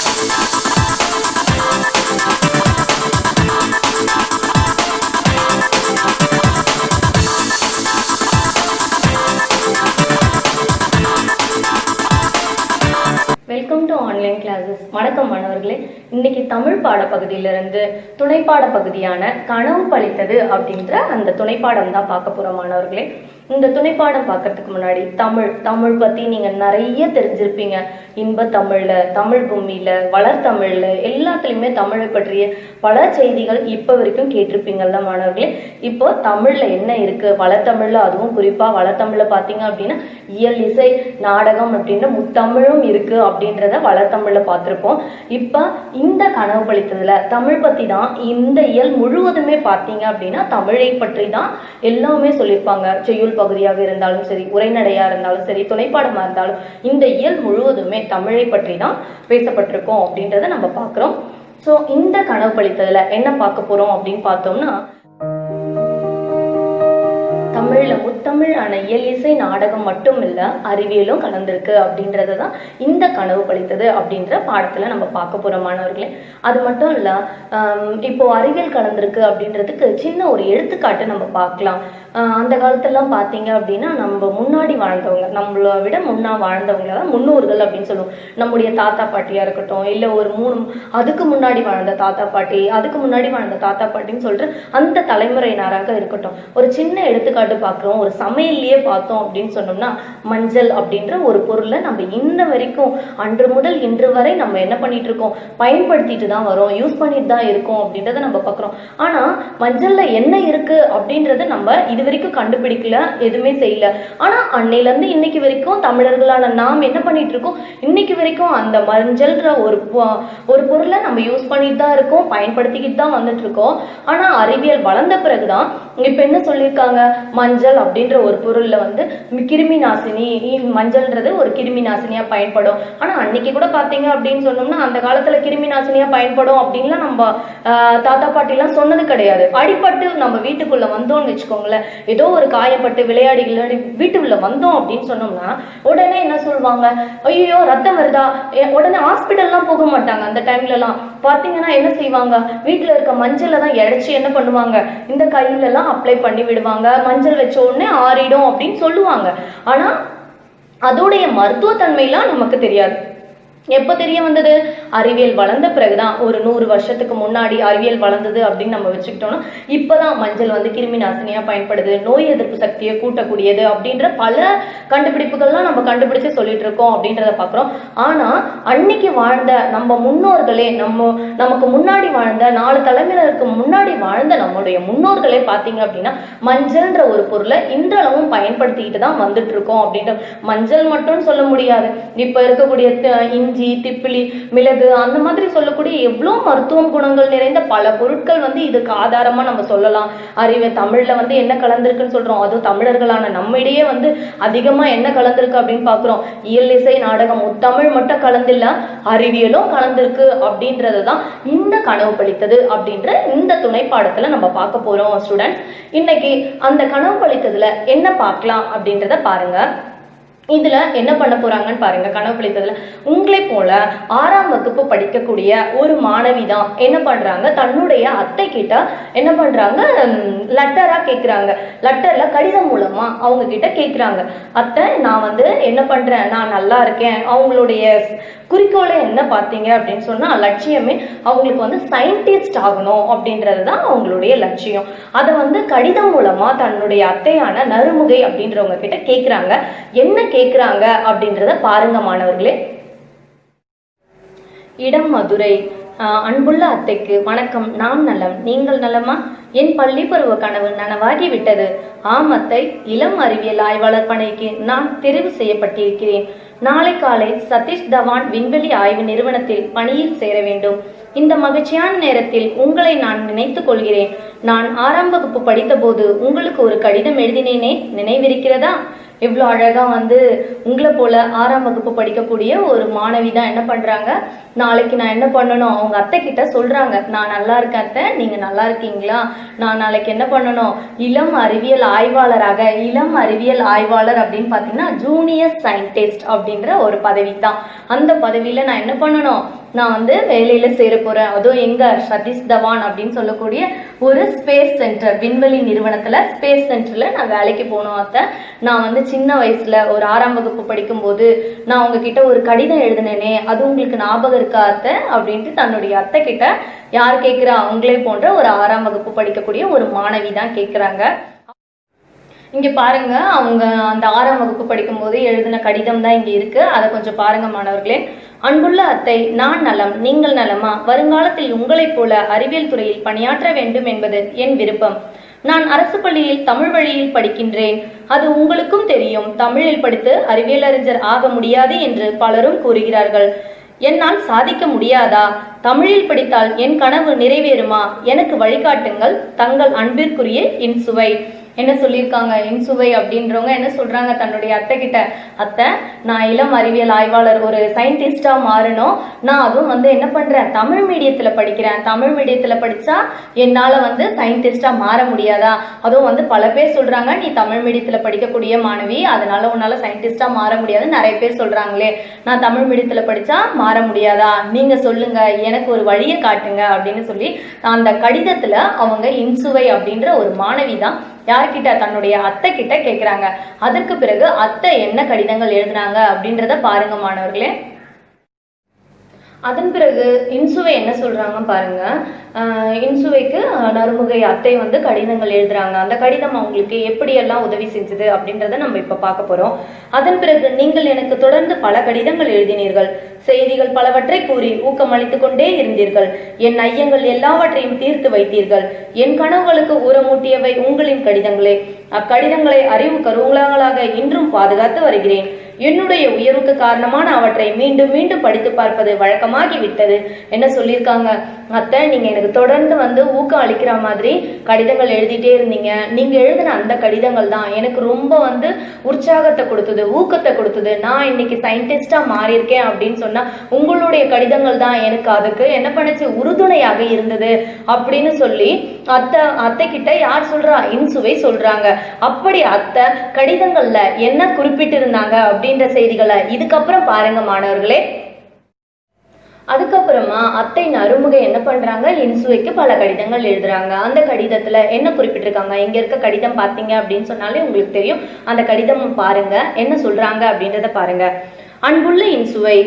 Welcome to online classes. வணக்கம் மாணவர்களே. இன்னைக்கு தமிழ் பாடப்பகுதியிலிருந்து துணைப்பாட பகுதியான கனவு பழித்தது அப்படின்ற அந்த துணைப்பாடம் தான் பார்க்க போறோம் மாணவர்களே. இந்த துணைப்பாடம் பார்க்கறதுக்கு முன்னாடி தமிழ் பத்தி நீங்க நிறைய தெரிஞ்சிருப்பீங்க. இன்ப தமிழ்ல, தமிழ் பூமியில, வளர்த்தமிழ்ல எல்லாத்துலயுமே தமிழை பற்றிய பல செய்திகள் இப்ப வரைக்கும் கேட்டிருப்பீங்கல்ல மாணவர்களே. இப்போ தமிழ்ல என்ன இருக்கு, வளர்த்தமிழ்ல, அதுவும் குறிப்பா வளர்த்தமிழ்ல பாத்தீங்க அப்படின்னா இயல், இசை, நாடகம் அப்படின்ற முத்தமிழும் இருக்கு அப்படின்றத வளர்த்தமிழ்ல பார்த்திருப்போம். இப்ப இந்த கனவு பழித்ததுல தமிழ் பத்தி தான் இந்த இயல் முழுவதுமே பார்த்தீங்க அப்படின்னா தமிழை பற்றி தான் எல்லாமே சொல்லியிருப்பாங்க. செய்யுள் பகுதியாக இருந்தாலும் சரி, உரைநடையா இருந்தாலும் சரி, துணைப்பாடமா இருந்தாலும் இந்த இயல் முழுவதுமே தமிழை பற்றி தான் பேசப்பட்டிருக்கோம் அப்படின்றத நம்ம பார்க்கிறோம். ஸோ இந்த கனவு பழித்ததுல என்ன பார்க்க போறோம் அப்படின்னு பார்த்தோம்னா, தமிழ்ல முத்தமிழான இயல், இசை, நாடகம் மட்டும் இல்ல, அறிவியலும் கலந்திருக்கு அப்படின்றதான் இந்த கனவு பழித்தது அப்படின்ற பாடத்துல நம்ம பார்க்க போறோம் மாணவர்களே. அது மட்டும் இல்ல, இப்போ அறிவியல் கலந்திருக்கு அப்படின்றதுக்கு சின்ன ஒரு எடுத்துக்காட்டு நம்ம பார்க்கலாம். அந்த காலத்துலாம் பார்த்தீங்க அப்படின்னா நம்ம முன்னாடி வாழ்ந்தவங்க, நம்மளை விட வாழ்ந்தவங்க தான் முன்னோர்கள் அப்படின்னு சொல்லுவோம். நம்முடைய தாத்தா பாட்டியா இருக்கட்டும், இல்லை ஒரு அதுக்கு முன்னாடி வாழ்ந்த தாத்தா பாட்டி, அதுக்கு முன்னாடி வாழ்ந்த தாத்தா பாட்டின்னு சொல்லிட்டு அந்த தலைமுறையினராக இருக்கட்டும். ஒரு சின்ன எடுத்துக்காட்டு பார்க்கிறோம். ஒரு சமையல்லையே பார்த்தோம் அப்படின்னு சொன்னோம்னா, மஞ்சள் அப்படின்ற ஒரு பொருளை நம்ம இன்ன வரைக்கும் அன்று முதல் இன்று வரை நம்ம என்ன பண்ணிட்டு இருக்கோம், பயன்படுத்திட்டு தான் வரோம், யூஸ் பண்ணிட்டு தான் இருக்கோம் அப்படின்றத நம்ம பார்க்கிறோம். ஆனா மஞ்சள்ல என்ன இருக்கு அப்படின்றத நம்ம இது வரைக்கும் கண்டுபிடிக்கல, எதுவுமே செய்யல. ஆனா அன்னையில இருந்து இன்னைக்கு வரைக்கும் தமிழர்களான நாம் என்ன பண்ணிட்டு இருக்கோம், இன்னைக்கு வரைக்கும் அந்த மஞ்சள்ன்ற ஒரு பொருளை நம்ம யூஸ் பண்ணிட்டு தான் இருக்கோம், பயன்படுத்திக்கிட்டு தான் வந்துட்டு இருக்கோம். ஆனா அறிவியல் வளர்ந்த பிறகுதான் இப்ப என்ன சொல்லியிருக்காங்க, மஞ்சள் அப்படின்ற ஒரு பொருள்ல கிருமி நாசினி, மஞ்சள்ன்றது ஒரு கிருமி நாசினியா பயன்படும். ஆனா அன்னைக்கு கூட பாத்தீங்க அப்படின்னு சொன்னோம்னா, அந்த காலத்துல கிருமி நாசினியா பயன்படும் அப்படின்லாம் நம்ம தாத்தா பாட்டி எல்லாம் சொன்னது கிடையாது. அடிப்பட்டு நம்ம வீட்டுக்குள்ள வந்தோம்னு வச்சுக்கோங்களேன், ஏதோ ஒரு காயப்பட்டு விளையாடி வீட்டுக்குள்ள வந்தோம் அப்படின்னு சொன்னோம்னா உடனே என்ன சொல்லுவாங்க, ஐயோ ரத்தம் வருதா, உடனே ஹாஸ்பிட்டல்லாம் போக மாட்டாங்க. அந்த டைம்ல எல்லாம் பாத்தீங்கன்னா என்ன செய்வாங்க, வீட்டுல இருக்க மஞ்சளை தான் இழைச்சி என்ன பண்ணுவாங்க, இந்த கையில எல்லாம் அப்ளை பண்ணி விடுவாங்க. மஞ்சள் வச்ச உடனே ஆறிடும் அப்படின்னு சொல்லுவாங்க. ஆனா அதோடைய மருத்துவத்தன்மைலாம் நமக்கு தெரியாது. எப்போ தெரிய வந்தது, அறிவியல் வளர்ந்த பிறகுதான். ஒரு 100 வருஷத்துக்கு முன்னாடி அறிவியல் வளர்ந்தது அப்படின்னு நம்ம வச்சுக்கிட்டோம்னா, இப்பதான் மஞ்சள் கிருமி நாசினியா பயன்படுது, நோய் எதிர்ப்பு சக்தியை கூட்டக்கூடியது அப்படின்ற பல கண்டுபிடிப்புகள்லாம் நம்ம கண்டுபிடிச்சு சொல்லிட்டு இருக்கோம் அப்படின்றத பாக்குறோம். ஆனா அன்னைக்கு வாழ்ந்த நம்ம முன்னோர்களே, நமக்கு முன்னாடி வாழ்ந்த 4 தலைமுறைக்கு முன்னாடி வாழ்ந்த நம்முடைய முன்னோர்களே பாத்தீங்க அப்படின்னா மஞ்சள்ன்ற ஒரு பொருளை இன்றளவும் பயன்படுத்திக்கிட்டு தான் வந்துட்டு இருக்கோம். அப்படின்ற மஞ்சள் மட்டும் சொல்ல முடியாது, இப்ப இருக்கக்கூடிய இஞ்சி, திப்பிலி, மிளகு, அந்த மாதிரி சொல்லக்கூடிய எவ்வளவு மருத்துவ குணங்கள் நிறைந்த பல பொருட்கள் இதுக்கு ஆதாரமா நம்ம சொல்லலாம். தமிழ்ல என்ன கலந்திருக்குன்னு சொல்றோம், அதுவும் தமிழர்களான நம்மிடையே அதிகமா என்ன கலந்திருக்கு அப்படின்னு பாக்குறோம். இயல், இசை, நாடகம் முத்தமிழ் மட்டும் கலந்தில்ல, அறிவியலும் கலந்திருக்கு அப்படின்றதுதான் இந்த கனவு பழித்தது அப்படின்ற இந்த துணைப்பாடத்துல நம்ம பார்க்க போறோம் ஸ்டூடெண்ட்ஸ். இன்னைக்கு அந்த கனவு பழித்ததுல என்ன பார்க்கலாம் அப்படின்றத பாருங்க. இதுல என்ன பண்ண போறாங்கன்னு பாருங்க. கனவு பழித்ததுல உங்களை போல 6ஆம் வகுப்பு படிக்கக்கூடிய ஒரு மாணவி தான் என்ன பண்றாங்க, தன்னுடைய அத்தை கிட்ட என்ன பண்றாங்க, லெட்டரா கேக்குறாங்க. லெட்டர்ல கடிதம் மூலமா அவங்க கிட்ட கேக்குறாங்க, அத்தை நான் என்ன பண்றேன், நான் நல்லா இருக்கேன். அவங்களுடைய குறிக்கோளை என்ன பார்த்தீங்க அப்படின்னு சொன்னா, லட்சியமே அவங்களுக்கு சயின்டிஸ்ட் ஆகணும் அப்படின்றது தான் அவங்களுடைய லட்சியம். அதை கடிதம் மூலமா தன்னுடைய அத்தையான நறுமுகை அப்படின்றவங்க கிட்ட கேக்குறாங்க. என்ன கேக்குறாங்க அப்படின்றத பாருங்க மாணவர்களே. இடம் மதுரை. அன்புள்ள அத்தைக்கு வணக்கம். நான் நலம், நீங்கள் நலமா? என் பள்ளி பருவ கனவு நனவாகி விட்டது. ஆம் அத்தை, இளம் அறிவியல் ஆய்வாளர் பணிக்கு நான் தெரிவு செய்யப்பட்டிருக்கிறேன். நாளை காலை சதீஷ் தவான் விண்வெளி ஆய்வு நிறுவனத்தில் பணியில் சேர வேண்டும். இந்த மகிழ்ச்சியான நேரத்தில் உங்களை நான் நினைத்துக் கொள்கிறேன். நான் 6ஆம் வகுப்பு படித்த போது உங்களுக்கு ஒரு கடிதம் எழுதினேனே, நினைவிருக்கிறதா? எவ்வளோ அழகா உங்களை போல 6ஆம் வகுப்பு படிக்கக்கூடிய ஒரு மாணவி தான் என்ன பண்றாங்க, நாளைக்கு நான் என்ன பண்ணணும், அவங்க அத்தை கிட்ட சொல்றாங்க, நான் நல்லா இருக்கேன் அத்தை, நீங்க நல்லா இருக்கீங்களா, நான் நாளைக்கு என்ன பண்ணணும், இளம் அறிவியல் ஆய்வாளராக. இளம் அறிவியல் ஆய்வாளர் அப்படின்னு பாத்தீங்கன்னா ஜூனியர் சயின்டிஸ்ட் அப்படின்ற ஒரு பதவி தான். அந்த பதவியில நான் என்ன பண்ணணும், நான் வந்து வேலையில சேர போறேன். அதுவும் எங்க சதீஷ் தவான் அப்படின்னு சொல்லக்கூடிய ஒரு ஸ்பேஸ் சென்டர், விண்வெளி நிறுவனத்துல ஸ்பேஸ் சென்டர்ல நான் வேலைக்கு போகணும் அத்தை. நான் வந்து சின்ன வயசுல ஒரு 6ஆம் வகுப்பு படிக்கும் போது நான் உங்ககிட்ட ஒரு கடிதம் எழுதினேனே, அது உங்களுக்கு ஞாபகம் இருக்கா அத்தை அப்படின்ட்டு தன்னுடைய அத்தை கிட்ட யார் கேட்கிறா, அவங்களே போன்ற ஒரு 6ஆம் வகுப்பு படிக்கக்கூடிய ஒரு மாணவி தான் கேட்கிறாங்க. இங்க பாருங்க, அவங்க அந்த 6ஆம் வகுப்பு படிக்கும் போது எழுதின கடிதம் தான் இங்க இருக்கு. அதை கொஞ்சம் பாருங்க மாணவர்களே. அன்புள்ள அத்தை, நான் நலம், நீங்கள் நலமா? வருங்காலத்தில் உங்களைப் போல அறிவியல் துறையில் பணியாற்ற வேண்டும் என்பது என் விருப்பம். நான் அரசு பள்ளியில் தமிழ் வழியில் படிக்கின்றேன். அது உங்களுக்கும் தெரியும். தமிழில் படித்து அறிவியல் அறிஞர் ஆக முடியாது என்று பலரும் கூறுகிறார்கள். என்னால் சாதிக்க முடியாதா? தமிழில் படித்தால் என் கனவு நிறைவேறுமா? எனக்கு வழிகாட்டுங்கள். தங்கள் அன்பிற்குரிய இன்சுவை. என்ன சொல்லியிருக்காங்க, இன்சுவை அப்படின்றவங்க என்ன சொல்றாங்க தன்னுடைய அத்தை கிட்ட, அத்தை நான் இளம் அறிவியல் ஆய்வாளர், ஒரு சயின்டிஸ்டா மாறணும். நான் அதுவும் வந்து என்ன பண்றேன், தமிழ் மீடியத்துல படிக்கிறேன். தமிழ் மீடியத்துல படிச்சா என்னால வந்து சயின்டிஸ்டா மாற முடியாதா? அதுவும் வந்து பல பேர் சொல்றாங்க, நீ தமிழ் மீடியத்துல படிக்கக்கூடிய மாணவி, அதனால உன்னால சயின்டிஸ்டா மாற முடியாது நிறைய பேர் சொல்றாங்களே. நான் தமிழ் மீடியத்துல படிச்சா மாற முடியாதா? நீங்க சொல்லுங்க, எனக்கு ஒரு வழியை காட்டுங்க அப்படின்னு சொல்லி அந்த கடிதத்துல அவங்க இன்சுவை அப்படின்ற ஒரு மாணவி தான் யார்கிட்ட, தன்னுடைய அத்தை கிட்ட கேட்கிறாங்க. அதற்கு பிறகு அத்தை என்ன கடிதங்கள் எழுதுனாங்க அப்படின்றத பாருங்க மாணவர்களே. அதன் பிறகு இன்சுவை என்ன சொல்றாங்க பாருங்க. இன்சுவைக்கு நறுமுகை அத்தை வந்து கடிதங்கள் எழுதுறாங்க. அந்த கடிதம் அவங்களுக்கு எப்படியெல்லாம் உதவி செஞ்சது அப்படின்றத நம்ம இப்ப பார்க்க போறோம். அதன் பிறகு நீங்கள் எனக்கு தொடர்ந்து பல கடிதங்கள் எழுதினீர்கள். செய்திகள் பலவற்றை கூறி ஊக்கமளித்துக் கொண்டே இருந்தீர்கள். என் ஐயங்கள் எல்லாவற்றையும் தீர்த்து வைத்தீர்கள். என் கனவுகளுக்கு ஊரமூட்டியவை உங்களின் கடிதங்களே. அக்கடிதங்களை அறிவு கருவூலங்களாக இன்றும் பாதுகாத்து வருகிறேன். என்னுடைய உயர்வுக்கு காரணமான அவற்றை மீண்டும் மீண்டும் படித்து பார்ப்பது வழக்கமாகி விட்டது. என்ன சொல்லியிருக்காங்க, அத்தை நீங்க எனக்கு தொடர்ந்து வந்து ஊக்கம் அளிக்கிற மாதிரி கடிதங்கள் எழுதிட்டே இருந்தீங்க. நீங்க எழுதின அந்த கடிதங்கள் தான் எனக்கு ரொம்ப வந்து உற்சாகத்தை கொடுத்தது, ஊக்கத்தை கொடுத்தது. நான் இன்னைக்கு சயின்டிஸ்டா மாறியிருக்கேன் அப்படின்னு சொன்னா உங்களுடைய கடிதங்கள் தான் எனக்கு அதுக்கு என்ன பண்ணுச்சு, உறுதுணையாக இருந்தது அப்படின்னு சொல்லி அத்தை கிட்ட யார் சொல்றா, இன்சுவை சொல்றாங்க. அப்படி அத்தை கடிதங்கள்ல என்ன குறிப்பிட்டு இருந்தாங்க அப்படின்ற செய்திகளை இதுக்கப்புறம் பாருங்க மாணவர்களே. அதுக்கப்புறமா அத்தை நறுமுகை என்ன பண்றாங்க, இன்சுவைக்கு பல கடிதங்கள் எழுதுறாங்க. அந்த கடிதத்துல என்ன குறிப்பிட்டிருக்காங்க, இங்க இருக்க கடிதம் பாத்தீங்க அப்படின்னு சொன்னாலே உங்களுக்கு தெரியும். அந்த கடிதம் பாருங்க, என்ன சொல்றாங்க அப்படின்றத பாருங்க. அன்புள்ள இன்சுவை,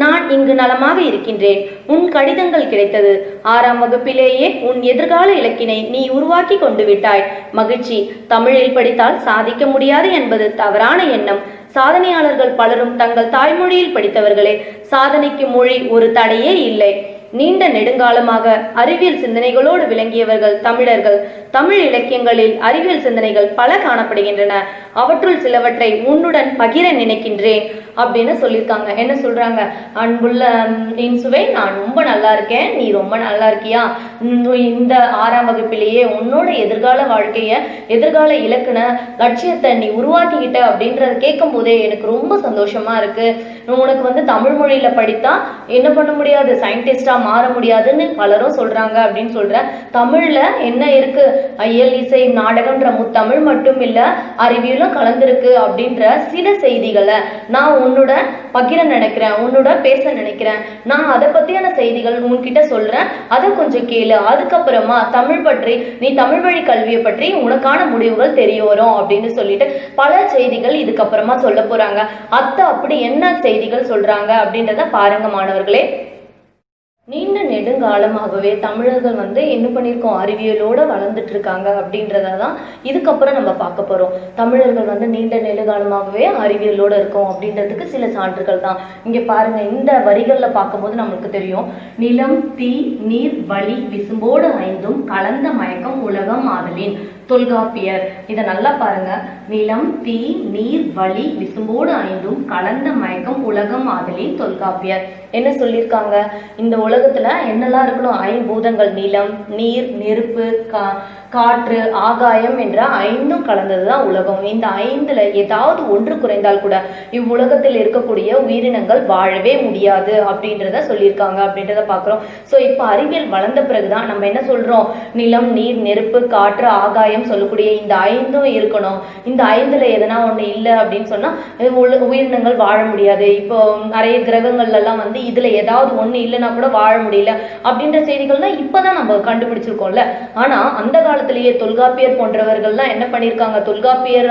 நான் இங்கு நலமாக இருக்கின்றேன். உன் கடிதங்கள் கிடைத்தது. 6ஆம் வகுப்பிலேயே உன் எதிர்கால இலக்கினை நீ உருவாக்கி கொண்டு விட்டாய். மகிழ்ச்சி. தமிழில் படித்தால் சாதிக்க முடியாது என்பது தவறான எண்ணம். சாதனையாளர்கள் பலரும் தங்கள் தாய்மொழியில் படித்தவர்களே. சாதனைக்கு மொழி ஒரு தடையே இல்லை. நீண்ட நெடுங்காலமாக அறிவியல் சிந்தனைகளோடு விளங்கியவர்கள் தமிழர்கள். தமிழ் இலக்கியங்களில் அறிவியல் சிந்தனைகள் பல காணப்படுகின்றன. அவற்றுள் சிலவற்றை உன்னுடன் பகிர நினைக்கின்றேன் அப்படின்னு சொல்லியிருக்காங்க. என்ன சொல்றாங்க, அன்புள்ள இன்சுவை, நான் ரொம்ப நல்லா இருக்கேன், நீ ரொம்ப நல்லா இருக்கியா? இந்த 6ஆம் வகுப்பிலேயே உன்னோட எதிர்கால வாழ்க்கைய, எதிர்கால இலக்கண லட்சியத்தை நீ உருவாக்கிக்கிட்ட அப்படின்றத கேட்கும் போதே எனக்கு ரொம்ப சந்தோஷமா இருக்கு. உனக்கு வந்து தமிழ் மொழியில படித்தா என்ன பண்ண முடியாது, சயின்டிஸ்டா மாற முடியாதுன்னு பலரும் சொல்றாங்க அப்படின்னு சொல்ற. தமிழ்ல என்ன இருக்கு, இயல் இசை நாடகம்ன்ற முத்தமிழ் மட்டும் இல்ல அறிவியலும் கலந்திருக்கு அப்படின்ற சில செய்திகளை நான் உன்னோட பகிர நினைக்கிறேன், உன்னோட பேச நினைக்கிறேன். நான் அதை பத்தியான செய்திகள் உன்கிட்ட சொல்றேன், அதை கொஞ்சம் கேளு. அதுக்கப்புறமா தமிழ் பற்றி, நீ தமிழ் வழி கல்வியை பற்றி உனக்கான முடிவுகள் தெரிய வரும் அப்படின்னு சொல்லிட்டு பல செய்திகள் இதுக்கப்புறமா சொல்ல போறாங்க. அத்தை அப்படி என்ன செய்திகள் சொல்றாங்க அப்படின்றத பாருங்க மாணவர்களே. நீண்ட நெடுங்காலமாகவே தமிழர்கள் வந்து என்ன பண்ணியிருக்கோம், அறிவியலோட வளர்ந்துட்டு இருக்காங்க அப்படின்றதான் இதுக்கப்புறம் நம்ம பார்க்க போறோம். தமிழர்கள் வந்து நீண்ட நெடுங்காலமாகவே அறிவியலோட இருக்கும் அப்படின்றதுக்கு சில சான்றுகள் தான் இங்க பாருங்க. இந்த வரிகள்ல பார்க்கும்போது நம்மளுக்கு தெரியும். நிலம் தீ நீர் வழி விசும்போடு ஐந்தும் கலந்த மயக்கம் உலகம் ஆதலின் தொல்காப்பியர். இதை நல்லா பாருங்க. நிலம் தீ நீர் வழி விசும்போடு ஐந்தும் கலந்த மயக்கம் உலகம் ஆதலின் தொல்காப்பியர். என்ன சொல்லியிருக்காங்க, இந்த உலகத்துல என்னெல்லாம் இருக்கணும், ஐம்பூதங்கள், நிலம் நீர் நெருப்பு காற்று, ஆகாயம் என்ற 5ம் கலந்ததுதான் உலகம். இந்த 5ல ஏதாவது ஒன்று குறைந்தால் கூட இவ்வுலகத்தில் இருக்கக்கூடிய உயிரினங்கள் வாழவே முடியாது அப்படின்றத சொல்லியிருக்காங்க அப்படின்றத பாக்குறோம். சோ இப்ப அறிவியல் வளர்ந்த பிறகுதான் நம்ம என்ன சொல்றோம், நிலம், நீர், நெருப்பு, காற்று, ஆகாயம் சொல்லக்கூடிய இந்த 5ம் இருக்கணும். இந்த 5ல எதனா ஒண்ணு இல்லை அப்படின்னு சொன்னா உயிரினங்கள் வாழ முடியாது. இப்போ நிறைய கிரகங்கள்ல எல்லாம் இதுல ஏதாவது ஒண்ணு இல்லைன்னா கூட வாழ முடியல அப்படின்ற செய்திகள்லாம் இப்பதான் நம்ம கண்டுபிடிச்சிருக்கோம்ல. ஆனா அந்த காலத்திலேயே தொல்காப்பியர் போன்றவர்கள்லாம் என்ன பண்ணிருக்காங்க, தொல்காப்பியர்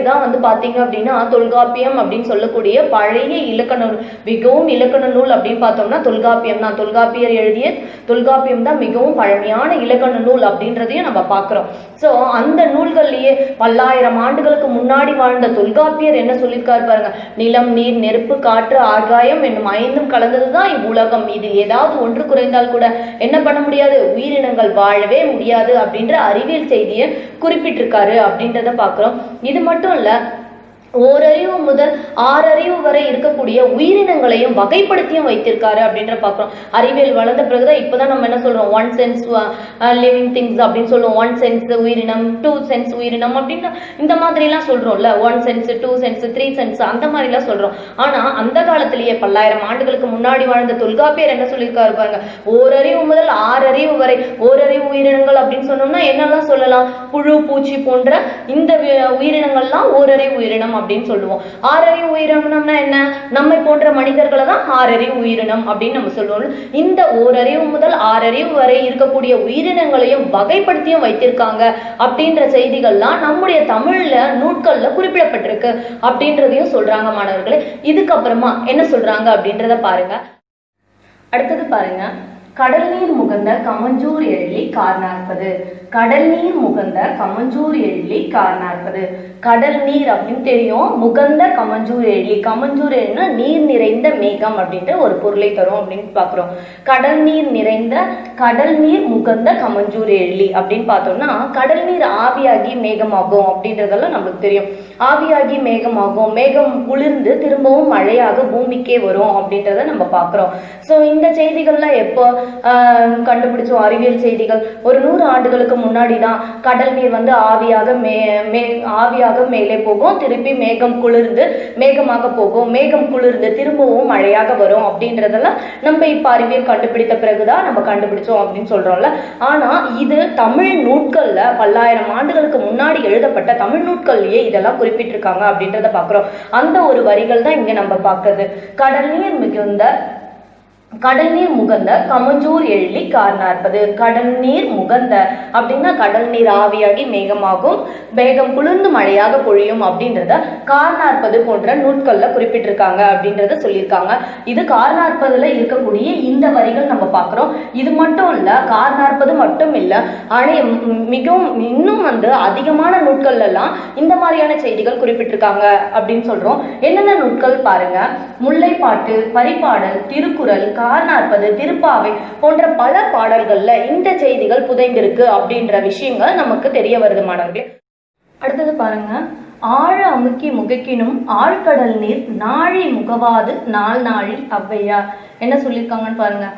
தான் பாத்தீங்க அப்படின்னா தொல்காப்பியம் அப்படின்னு சொல்லக்கூடிய பழைய இலக்கண மிகவும் இலக்கண நூல் அப்படின்னு பார்த்தோம்னா தொல்காப்பியம் தான். தொல்காப்பியர் எழுதிய தொல்காப்பியம் தான் மிகவும் பழமையான இலக்கண நூல் அப்படின்றதையும் நம்ம பார்க்கிறோம். சோ அந்த நூல்கள்லயே பல்லாயிரம் ஆண்டுகளுக்கு முன்னாடி வாழ்ந்த தொல்காப்பியர் என்ன சொல்லியிருக்காரு பாருங்க, நிலம், நீர், நெருப்பு, காற்று, ஆகாயம் என்னும் 5ம் கலந்ததுதான் இவ்வுலகம். இதில் ஏதாவது ஒன்று குறைந்தால் கூட என்ன பண்ண முடியாது, உயிரினங்கள் வாழவே முடியாது அப்படின்ற அறிவியல் செய்தியை குறிப்பிட்டிருக்காரு அப்படின்றத பாக்குறோம். இது மட்டும் இல்ல, ஓரறிவு முதல் 6 அறிவு வரை இருக்கக்கூடிய உயிரினங்களையும் வகைப்படுத்தியும் வைத்திருக்காரு அப்படின்ற பாக்குறோம். அறிவியல் வளர்ந்த பிறகுதான் இப்பதான் நம்ம என்ன சொல்றோம், 1 சென்ஸ் லிவிங் திங்ஸ் அப்படின்னு சொல்லுவோம். 1 சென்ஸ் உயிரினம், 2 சென்ஸ் உயிரினம் அப்படின்னு இந்த மாதிரி எல்லாம் சொல்றோம்ல. 1 சென்ஸ், 2 சென்ஸ், 3 சென்ஸ் அந்த மாதிரி எல்லாம் சொல்றோம். ஆனா அந்த காலத்திலேயே பல்லாயிரம் ஆண்டுகளுக்கு முன்னாடி வாழ்ந்த தொல்காப்பியர் என்ன சொல்லியிருக்காரு பாருங்க, ஓரறிவு முதல் 6 அறிவு வரை. ஓரறிவு உயிரினங்கள் அப்படின்னு சொன்னோம்னா என்னெல்லாம் சொல்லலாம், புழு, பூச்சி போன்ற இந்த உயிரினங்கள்லாம் ஓரறிவு உயிரினம் அப்படின்னு சொல்லுவோம். 6 அறிவு உயிரினம்னா என்ன, நம்மை போன்ற மனிதர்களை தான் 6 அறிவு உயிரினம் அப்படின்னு நம்ம சொல்லுவோம். இந்த ஓரறிவு முதல் 6 அறிவு வரை இருக்கக்கூடிய உயிரினங்களையும் வகைப்படுத்தியும் வைத்திருக்காங்க அப்படின்ற செய்திகள்லாம் நம்முடைய தமிழ்ல நூட்கள்ல குறிப்பிடப்பட்டிருக்கு அப்படின்றதையும் சொல்றாங்க மாணவர்களே. இதுக்கப்புறமா என்ன சொல்றாங்க அப்படின்றத பாருங்க. அடுத்தது பாருங்க, கடல் நீர் முகந்த கமஞ்சூர் எழிலி கார்நாற்பது. கடல் நீர் முகந்த கமஞ்சூர் எழிலி கார்நாற்பது. கடல் நீர் அப்படின்னு தெரியும், முகந்த கமஞ்சூர் எழிலி. கமஞ்சூர் எழில்னா நீர் நிறைந்த மேகம் அப்படின்ற ஒரு பொருளை தரும் அப்படின்னு பாக்குறோம். கடல் நீர் நிறைந்த, கடல் நீர் முகந்த கமஞ்சூர் எழிலி அப்படின்னு பார்த்தோம்னா கடல் நீர் ஆவியாகி மேகமாகும் அப்படின்றதெல்லாம் நம்மளுக்கு தெரியும். ஆவியாகி மேகமாகும், மேகம் குளிர்ந்து திரும்பவும் மழையாக பூமிக்கே வரும் அப்படின்றத நம்ம பாக்குறோம். சோ இந்த செய்திகள்லாம் எப்போ கண்டுபிடிச்சோம், அறிவியல் செய்திகள் ஒரு 100 ஆண்டுகளுக்கு முன்னாடிதான். கடல் நீர் ஆவியாக மேலே போகும், திருப்பி மேகம் குளிர்ந்து மேகமாக போகும், மேகம் குளிர்ந்து திரும்பவும் மழையாக வரும் அப்படின்றதெல்லாம் நம்ம இப்ப அறிவியல் கண்டுபிடித்த பிறகுதான் நம்ம கண்டுபிடிச்சோம் அப்படின்னு சொல்றோம்ல. ஆனா இது தமிழ் நூட்கள்ல பல்லாயிரம் ஆண்டுகளுக்கு முன்னாடி எழுதப்பட்ட தமிழ் நூட்கள்லயே இதெல்லாம் குறிப்பிட்டிருக்காங்க அப்படின்றத பாக்குறோம். அந்த ஒரு வரிகள் தான் இங்க நம்ம பார்க்கிறது. கடல் நீர் முகந்த கமஞ்சூர் எழிலி கார்நாற்பது. கடல் நீர் முகந்த அப்படின்னா கடல் நீர் ஆவியாகி மேகமாகும், மேகம் குளிர்ந்து மழையாக பொழியும் அப்படின்றத கார்நாற்பது போன்ற நூட்கள்ல குறிப்பிட்டிருக்காங்க அப்படின்றத சொல்லியிருக்காங்க. இது கார்நாற்பதுல இருக்கக்கூடிய இந்த வரிகள் நம்ம பார்க்கிறோம். இது மட்டும் இல்ல, கார்நாற்பது மட்டும் இல்ல, மிகவும் இன்னும் அதிகமான நூட்கள் எல்லாம் இந்த மாதிரியான செய்திகள் குறிப்பிட்டிருக்காங்க அப்படின்னு சொல்றோம். என்னென்ன நூட்கள் பாருங்க, முல்லைப்பாட்டு, பரிபாடல், திருக்குறள், கார்நாற்பது, திருப்பாவை போன்ற பல பாடல்கள்ல இந்த செய்திகள் புதைந்திருக்கு அப்படின்ற விஷயங்கள் நமக்கு தெரிய வருது மாணவர்களே. அடுத்தது பாருங்க, ஆழ அமுக்கி முகக்கினும் ஆழ்கடல் நீர் நாழி முகவாது நாள் நாழி ஔவையார். என்ன சொல்லியிருக்காங்கன்னு பாருங்க,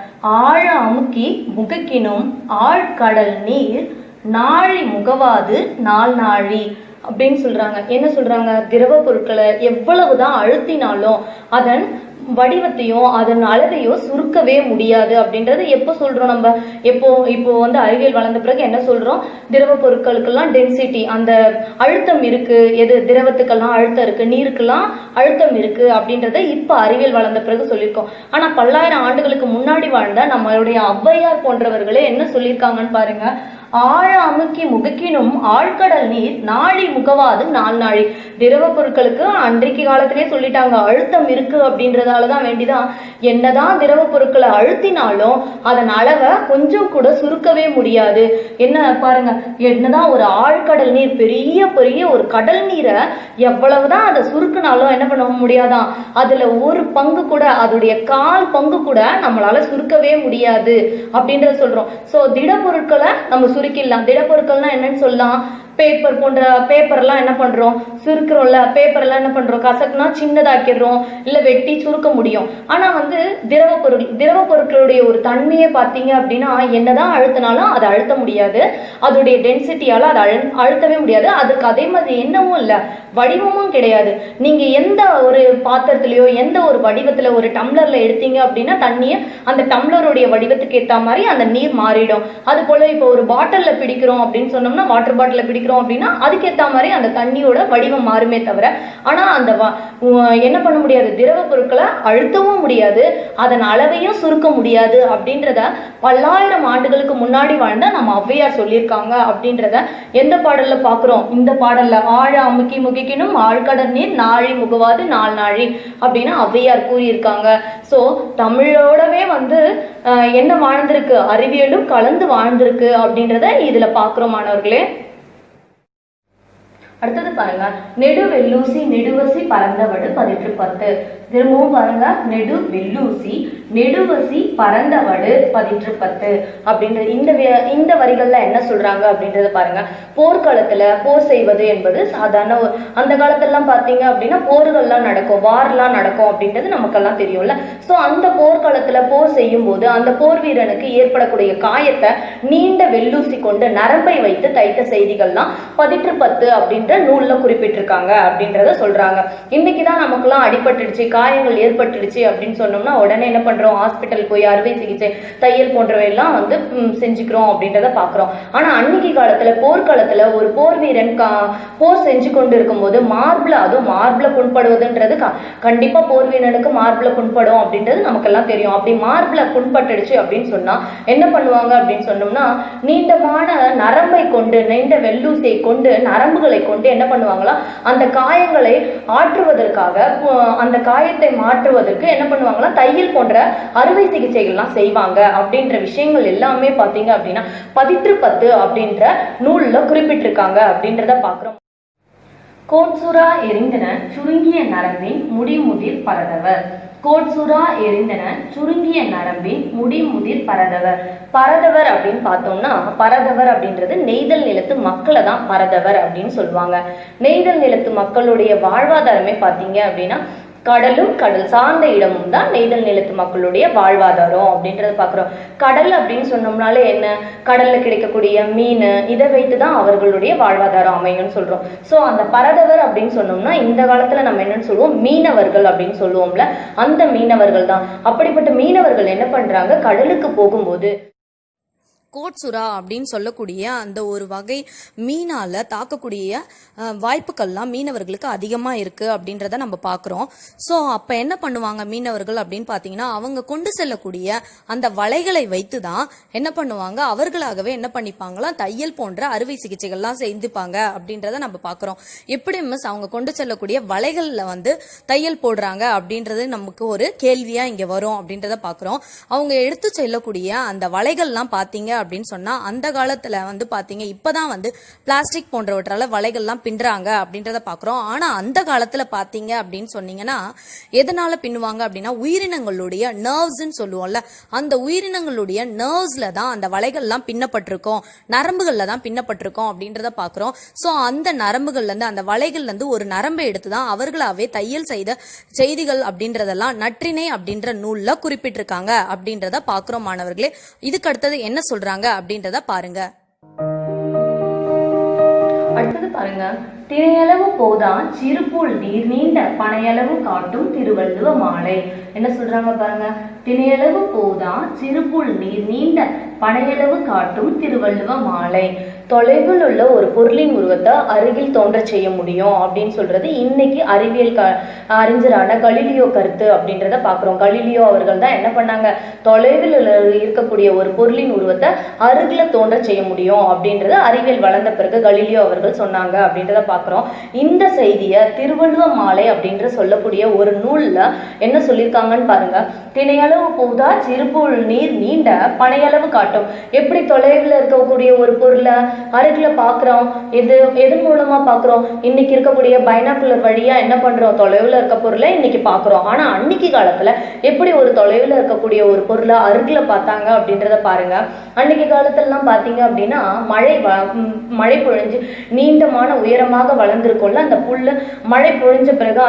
ஆழ அமுக்கி முகக்கினும் ஆழ்கடல் நீர் நாழி முகவாது நாள் நாழி அப்படின்னு சொல்றாங்க. என்ன சொல்றாங்க, திரவ பொருட்களை எவ்வளவுதான் அழுத்தினாலும் அதன் வடிவத்தையும் அதன் அளவையோ சுருக்கவே முடியாது அப்படின்றது எப்போ சொல்றோம் நம்ம. இப்போ அறிவியல் வளர்ந்த பிறகு என்ன சொல்றோம், திரவ பொருட்களுக்கெல்லாம் டென்சிட்டி, அந்த அழுத்தம் இருக்கு, எது திரவத்துக்கெல்லாம் அழுத்தம் இருக்கு, நீருக்கெல்லாம் அழுத்தம் இருக்கு அப்படின்றத இப்ப அறிவியல் வளர்ந்த பிறகு சொல்லியிருக்கோம். ஆனா பல்லாயிரம் ஆண்டுகளுக்கு முன்னாடி வாழ்ந்த நம்மளுடைய ஔவையார் போன்றவர்களே என்ன சொல்லியிருக்காங்கன்னு பாருங்க, ஆழ அமுக்கி முகக்கினும் ஆழ்கடல் நீர் நாழி முகவாது நாள் நாழி. திரவ பொருட்களுக்கு அன்றைக்கு காலத்திலே சொல்லிட்டாங்க அழுத்தம் இருக்கு அப்படின்றதாலதான் வேண்டிதான் என்னதான் திரவ பொருட்களை அழுத்தினாலும் அதன் அளவை கொஞ்சம் கூட சுருக்கவே முடியாது. என்ன பாருங்க, என்னதான் ஒரு ஆழ்கடல் நீர், பெரிய பெரிய ஒரு கடல் நீரை எவ்வளவுதான் அதை சுருக்கினாலும் என்ன பண்ண முடியாதான், அதுல ஒரு பங்கு கூட, அதோடைய 1/4 பங்கு கூட நம்மளால சுருக்கவே முடியாது அப்படின்றத சொல்றோம். சோ திட பொருட்களை நம்ம சுருக்கிடலாம். திடப்பொருட்கள்னா என்னன்னு சொல்லலாம், பேப்பர் போன்ற பேப்பர்லாம் என்ன பண்றோம், சுருக்கிறோம்ல, பேப்பர்லாம் என்ன பண்றோம், கசக்குனா சின்னதாக்கிடுறோம், இல்ல வெட்டி சுருக்க முடியும். ஆனா வந்து திரவ பொருட்களுடைய ஒரு தன்மையை பார்த்தீங்க அப்படின்னா என்னதான் அழுத்தினாலும் அதை அழுத்த முடியாது, அதோடைய டென்சிட்டியால அதை அழுத்தவே முடியாது. அதுக்கு அதே மாதிரி என்னவும் இல்லை, வடிவமும் கிடையாது. நீங்க எந்த ஒரு பாத்திரத்திலயோ எந்த ஒரு வடிவத்துல ஒரு டம்ளர்ல எடுத்தீங்க அப்படின்னா தண்ணியை அந்த டம்ளருடைய வடிவத்துக்கு ஏற்ற மாதிரி அந்த நீர் மாறிடும். அது போல இப்போ ஒரு பாட்டில்ல பிடிக்கிறோம் அப்படின்னு சொன்னோம்னா, வாட்டர் பாட்டில பிடிக்கிறோம் அப்படின்னா அதுக்கேற்ற மாதிரி அந்த தண்ணியோட வடிவம் மாறுமே தவிர, ஆனா அந்த என்ன பண்ண முடியாது, திரவ பொருட்களை அழுத்தவும் முடியாது, அதன் அளவையும் சுருக்க முடியாது அப்படின்றத பல்லாயிரம் ஆண்டுகளுக்கு முன்னாடி வாழ்ந்த நம்ம ஔவையார் சொல்லியிருக்காங்க அப்படின்றத எந்த பாடல்ல பாக்குறோம், இந்த பாடல்ல ஆழ அமுக்கி முகிக்கினும் ஆழ்கடல் நீர் நாழி முகவாது நாள் நாழி அப்படின்னு ஔவையார் கூறியிருக்காங்க. சோ தமிழோடவே வந்து என்ன வாழ்ந்திருக்கு, அறிவியலும் கலந்து வாழ்ந்திருக்கு அப்படின்றத இதுல பாக்குறோம் மாணவர்களே. அடுத்தது பாருங்க, நெடு வெள்ளூசி நெடுவசி பறந்தவடு 10. திரும்பவும் பாருங்க, நெடு வெள்ளூசி நெடுவசி பறந்தவடு 10 அப்படின்ற இந்த வரிகள்ல என்ன சொல்றாங்க அப்படின்றத பாருங்க. போர்க்களத்துல போர் செய்வது என்பது சாதாரண அந்த காலத்திலாம் பாத்தீங்க அப்படின்னா போர்கள்லாம் நடக்கும், வார்லாம் நடக்கும் அப்படின்றது நமக்கெல்லாம் தெரியும்ல. சோ அந்த போர்க்களத்துல போர் செய்யும் போது அந்த போர் வீரனுக்கு ஏற்படக்கூடிய காயத்தை நீண்ட வெள்ளூசி கொண்டு நரம்பை வைத்து தைத்த செய்திகள்லாம் 10 அப்படின்ற நூல்ல குறிப்பிட்டிருக்காங்க அப்படின்றத சொல்றாங்க. இன்னைக்குதான் நமக்குலாம் அடிபட்டுடுச்சு, காயங்கள் ஏற்பட்டுடுச்சு அப்படின்னு சொன்னோம்னா உடனே என்ன பண்றோம், ஹாஸ்பிட்டல் போய் அறுவை சிகிச்சை, தையல் போன்றவையெல்லாம் வந்து செஞ்சுக்கிறோம் அப்படின்றத பாக்குறோம். ஆனா அன்னைக்கு காலத்துல போர்க்களத்துல ஒரு போர் வீரன் போர் செஞ்சு கொண்டு இருக்கும் போது மார்பிள, அதுவும் மார்பிள புண்படுவதுன்றது கண்டிப்பா போர் வீரனுக்கு மார்பிள புண்படும் அப்படின்றது நமக்கெல்லாம் தெரியும். அப்படி மார்பிள புண்பட்டுடுச்சு அப்படின்னு சொன்னா என்ன பண்ணுவாங்க அப்படின்னு சொன்னோம்னா, நீண்டமான நரம்பை கொண்டு, நீண்ட வெள்ளூசியை கொண்டு, நரம்புகளை கொண்டு என்ன பண்ணுவாங்களா, அந்த காயங்களை ஆற்றுவதற்காக, அந்த காயத்தை மாற்றுவதற்கு என்ன பண்ணுவாங்களா, தையல் போன்ற அறுவை சிகிச்சைகள்லாம் செய்வாங்க அப்படின்ற விஷயங்கள் எல்லாமே பாத்தீங்க அப்படின்னா 10 அப்படின்ற நூல்ல குறிப்பிட்டிருக்காங்க அப்படின்றத பாக்குறோம். கோட்சுரா எரிந்தன சுருங்கிய நரம்பின் முடிமுதிர் பரதவர். கோட்சுரா எரிந்தன சுருங்கிய நரம்பின் முடிமுதிர் பரதவர். பரதவர் அப்படின்னு பார்த்தோம்னா, பரதவர் அப்படின்றது நெய்தல் நிலத்து மக்களை தான் பரதவர் அப்படின்னு சொல்லுவாங்க. நெய்தல் நிலத்து மக்களுடைய வாழ்வாதாரமே பார்த்தீங்க அப்படின்னா கடலும் கடல் சார்ந்த இடமும் தான் நெய்தல் நிலத்து மக்களுடைய வாழ்வாதாரம் அப்படின்றத பாக்குறோம். கடல் அப்படின்னு சொன்னோம்னாலே என்ன, கடல்ல கிடைக்கக்கூடிய மீன், இதை வைத்துதான் அவர்களுடைய வாழ்வாதாரம் அமையும்னு சொல்றோம். சோ அந்த பரதவர் அப்படின்னு சொன்னோம்னா இந்த காலத்துல நம்ம என்னன்னு சொல்லுவோம், மீனவர்கள் அப்படின்னு சொல்லுவோம்ல, அந்த மீனவர்கள் தான். அப்படிப்பட்ட மீனவர்கள் என்ன பண்றாங்க, கடலுக்கு போகும்போது கோட்சுரா அப்படின்னு சொல்லக்கூடிய அந்த ஒரு வகை மீனால தாக்கக்கூடிய வாய்ப்புகள்லாம் மீனவர்களுக்கு அதிகமாக இருக்குது அப்படின்றத நம்ம பார்க்குறோம். ஸோ அப்போ என்ன பண்ணுவாங்க மீனவர்கள் அப்படின்னு பார்த்தீங்கன்னா, அவங்க கொண்டு செல்லக்கூடிய அந்த வலைகளை வைத்து தான் என்ன பண்ணுவாங்க, அவர்களாகவே என்ன பண்ணிப்பாங்களா, தையல் போன்ற அறுவை சிகிச்சைகள்லாம் செய்துப்பாங்க அப்படின்றத நம்ம பார்க்குறோம். எப்படி மிஸ் அவங்க கொண்டு செல்லக்கூடிய வலைகளில் வந்து தையல் போடுறாங்க அப்படின்றது நமக்கு ஒரு கேள்வியாக இங்கே வரும் அப்படின்றத பார்க்குறோம். அவங்க எடுத்து செல்லக்கூடிய அந்த வலைகள்லாம் பார்த்தீங்க அப்படின்னு சொன்னா, அந்த காலத்துல வந்து பாத்தீங்க, இப்பதான் வந்து பிளாஸ்டிக் போன்றவற்றால வலைகள்லாம் பின்றாங்க அப்படின்றத பாக்குறோம். ஆனா அந்த காலத்துல பாத்தீங்க அப்படின்னு சொன்னீங்கன்னா எதனால பின்னுவாங்க அப்படின்னா, உயிரினங்களுடைய நர்வ்ஸ்ன்னு சொல்லுவோம்ல, அந்த உயிரினங்களுடைய நர்வ்ஸ்ல தான் அந்த வலைகள்லாம் பின்னப்பட்டிருக்கும், நரம்புகள்ல தான் பின்னப்பட்டிருக்கும் அப்படின்றத பாக்குறோம். சோ அந்த நரம்புகள்ல இருந்து, அந்த வலைகள்ல இருந்து ஒரு நரம்பை எடுத்துதான் அவர்களாவே தையல் செய்த செய்திகள் அப்படின்றதெல்லாம் நற்றிணை அப்படின்ற நூல்ல குறிப்பிட்டிருக்காங்க அப்படின்றத பாக்குறோம் மாணவர்களே. இதுக்கு அடுத்தது என்ன சொல்றாங்க அப்படின்றத பாருங்க. அடுத்தது பாருங்க, திரையளவு போதான் சிறுபுல் நீர் நீண்ட பனையளவு காட்டும் திருவள்ளுவ மாலை. என்ன சொல்றாங்க பாருங்க, திரையளவு போதான் சிறுபுல் நீர் நீண்ட பனையளவு காட்டும் திருவள்ளுவ மாலை. தொலைவில் உள்ள ஒரு பொருளின் உருவத்தை அருகில் தோன்ற செய்ய முடியும் அப்படின்னு சொல்றது இன்னைக்கு அறிவியல் அறிஞரான கலீலியோ கருத்து அப்படின்றத பாக்குறோம். கலீலியோ அவர்கள் தான் என்ன பண்ணாங்க, தொலைவில் இருக்கக்கூடிய ஒரு பொருளின் உருவத்தை அருகில தோன்ற செய்ய முடியும் அப்படின்றத அறிவியல் வளர்ந்த பிறகு கலீலியோ அவர்கள் சொன்னாங்க அப்படின்றத பாக்குறோம். இந்த செய்தியை திருவள்ளுவ மாலை அப்படின்ற சொல்லக்கூடிய ஒரு நூல்ல என்ன சொல்லியிருக்காங்கன்னு பாருங்க. திணையளவு போதா சிறுபுல் நீர் நீண்ட பனையளவு காட்டும். எப்படி தொலைவில் இருக்கக்கூடிய ஒரு பொருளை அருகில் பார்க்குறோம். எது மூலமா பார்க்குறோம்? இன்னைக்கு இருக்கக்கூடிய பைனாக்குலர் வழியா என்ன பண்றோம்? தொலைவில் இருக்க பொருளை இன்னைக்கு பார்க்குறோம். ஆனா அன்னைக்கு காலத்துல எப்படி ஒரு தொலைவில் இருக்கக்கூடிய ஒரு பொருளை அருகில் பார்த்தாங்க அப்படின்றத பாருங்க. அன்னைக்கு காலத்துலலாம் பார்த்தீங்க அப்படின்னா மழை பொழிஞ்சு நீண்டமான உயரமாக வளர்ந்துருக்கும்ல அந்த புல்லு. மழை பொழிஞ்ச பிறகு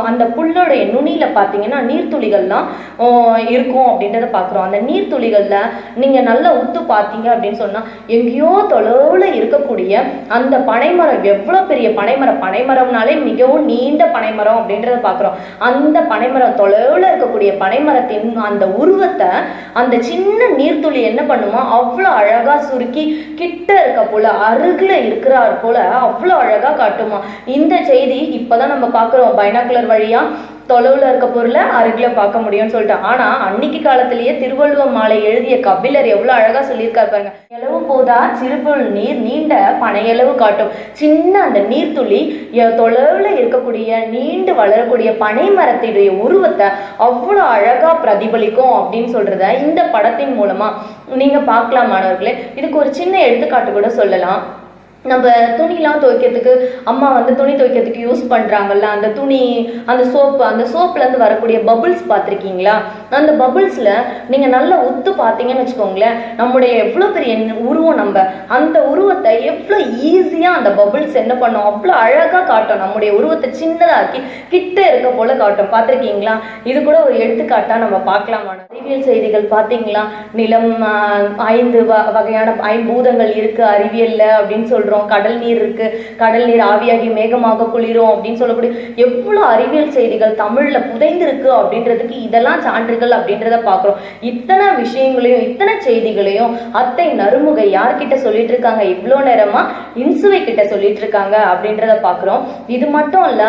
அந்த புல்லுடைய நுனியில பார்த்தீங்கன்னா நீர்த்துளிகள்லாம் இருக்கும் அப்படின்றத பார்க்குறோம். அந்த நீர்த்துளிகள்ல நீங்க நல்லா உத்து பார்த்தீங்க அப்படின்னு சொன்னா எங்கேயோ தொலைவில் இருக்கக்கூடிய அந்த பனைமரம், எவ்வளவு பெரிய பனைமரம்னாலே மிகவும் நீண்ட பனைமரம் அப்படின்றத பார்க்குறோம். அந்த பனைமரம், தொலைவில் இருக்கக்கூடிய பனைமரத்தின் அந்த உருவத்தை அந்த சின்ன நீர்த்துளி என்ன பண்ணுமா, அவ்வளோ அழகா சுருக்கி கிட்ட இருக்க போல, அருகில இருக்கிறார் போல அவ்வளோ அழகா காட்டுமா. இந்த செய்தி இப்பதான் நம்ம பார்க்குறோம் பைனாக்குலர் வழியா தொலைவில் இருக்க பொருளை அருகில பார்க்க முடியும்னு சொல்லிட்டு. ஆனா அன்னைக்கு காலத்திலேயே திருவள்ளுவர் மாலை எழுதிய கபிலர் எவ்வளவு அழகா சொல்லியிருக்காரு பாருங்க. எளவு போதா சிறுபொருள் நீர் நீண்ட பனையளவு காட்டும். சின்ன அந்த நீர்த்துளி தொலைவில் இருக்கக்கூடிய நீண்டு வளரக்கூடிய பனை மரத்துடைய உருவத்தை அவ்வளவு அழகா பிரதிபலிக்கும் அப்படின்னு சொல்றத இந்த படத்தின் மூலமா நீங்க பார்க்கலாம் மாணவர்களே. இதுக்கு ஒரு சின்ன எடுத்துக்காட்டு கூட சொல்லலாம். நம்ம துணிலாம் துவைக்கிறதுக்கு அம்மா துணி துவைக்கிறதுக்கு யூஸ் பண்ணுறாங்கல்ல, அந்த துணி, அந்த சோப்புலேருந்து வரக்கூடிய பபுள்ஸ் பார்த்துருக்கீங்களா? அந்த பபுள்ஸில் நீங்கள் நல்லா உத்து பார்த்தீங்கன்னு வச்சுக்கோங்களேன், நம்முடைய எவ்வளோ பெரிய உருவம், நம்ம அந்த உருவத்தை எவ்வளோ ஈஸியாக அந்த பபுள்ஸ் என்ன பண்ணோம், அவ்வளோ அழகாக காட்டும். நம்முடைய உருவத்தை சின்னதாக்கி கிட்ட இருக்க போல காட்டும். பார்த்துருக்கீங்களா? இது கூட ஒரு எடுத்துக்காட்டாக நம்ம பார்க்கலாமான அறிவியல் செய்திகள் பார்த்தீங்களா? நிலம் 5 வகையான 5 பூதங்கள் இருக்குது அறிவியலில் அப்படின்னு சொல்கிறோம். கடல் நீர் இருக்கு, கடல் நீர் ஆவியாகி மேகமாக குளிரும் அப்படின்னு சொல்லக்கூடிய எவ்வளவு அறிவியல் செய்திகள் தமிழ்ல புதைந்திருக்கு அப்படின்றதுக்கு இதெல்லாம் சான்றுகள் அப்படின்றத பாக்குறோம். இத்தனை விஷயங்களையும் இத்தனை செய்திகளையும் அத்தை நறுமுகை யார்கிட்ட சொல்லிட்டு இருக்காங்க? இவ்வளவு நேரமா இன்சுவை கிட்ட சொல்லிட்டு இருக்காங்க அப்படின்றத பாக்குறோம். இது மட்டும் இல்ல,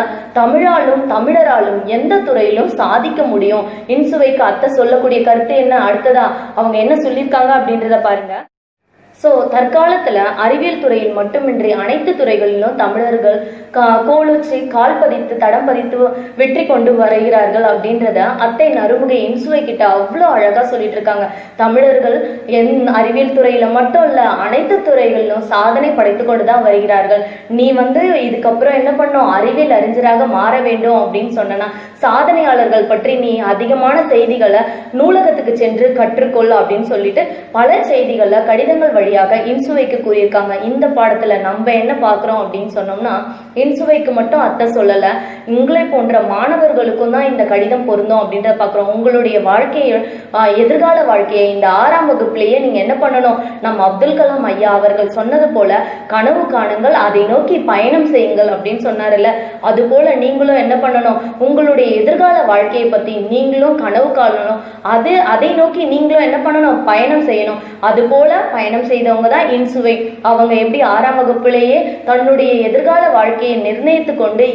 தமிழராலும் எந்த துறையிலும் சாதிக்க முடியும். இன்சுவைக்கு அத்தை சொல்லக்கூடிய கருத்து என்ன, அடுத்ததா அவங்க என்ன சொல்லியிருக்காங்க அப்படின்றத பாருங்க. தற்காலத்துல அறிவியல் துறையில் மட்டுமின்றி அனைத்து துறைகளிலும் தமிழர்கள் கோலுச்சி கால் பதித்து தடம் பதித்து வெற்றி கொண்டு வருகிறார்கள் அப்படின்றத அத்தை நறுமுகை இன்சுவை கிட்ட அவ்வளோ அழகா சொல்லிட்டு இருக்காங்க. தமிழர்கள் அறிவியல் துறையில மட்டும் இல்ல, அனைத்து துறைகளிலும் சாதனை படைத்து கொண்டுதான் வருகிறார்கள். நீ இதுக்கப்புறம் என்ன பண்ணும், அறிவியல் அறிஞராக மாற வேண்டும் அப்படின்னு சொன்னா சாதனையாளர்கள் பற்றி நீ அதிகமான செய்திகளை நூலகத்துக்கு சென்று கற்றுக்கொள் அப்படின்னு சொல்லிட்டு பல செய்திகளை கடிதங்கள் வழியாக இன்சுவைக்கு கூறியிருக்காங்க. இந்த பாடத்துல நம்ம என்ன பார்க்கிறோம் அப்படின்னு சொன்னோம்னா, இன்சுவைக்கு மட்டும் அத்தை சொல்லல, உங்களை போன்ற மாணவர்களுக்கும் தான் இந்த கடிதம் பொருந்தும் அப்படின்றத பார்க்கிறோம். உங்களுடைய வாழ்க்கையை, எதிர்கால வாழ்க்கையை இந்த 6ஆம் வகுப்புலேயே நீங்க என்ன பண்ணணும், நம்ம அப்துல் கலாம் ஐயா அவர்கள் சொன்னது போல கனவு காணுங்கள், அதை நோக்கி பயணம் செய்யுங்கள் அப்படின்னு சொன்னார்ல. அது போல நீங்களும் என்ன பண்ணணும், உங்களுடைய எதிர்கால வாழ்க்கையை பத்தி நீங்களும் கனவு காணணும். அதை நோக்கி நீங்களும் என்ன பண்ணணும், பயணம் செய்யணும். அது போல பயணம் செய்தவங்க தான் இன்சுவை. அவங்க எப்படி 6ஆம் வகுப்புலேயே தன்னுடைய எதிர்கால வாழ்க்கையை நிர்ணயித்து கொண்டு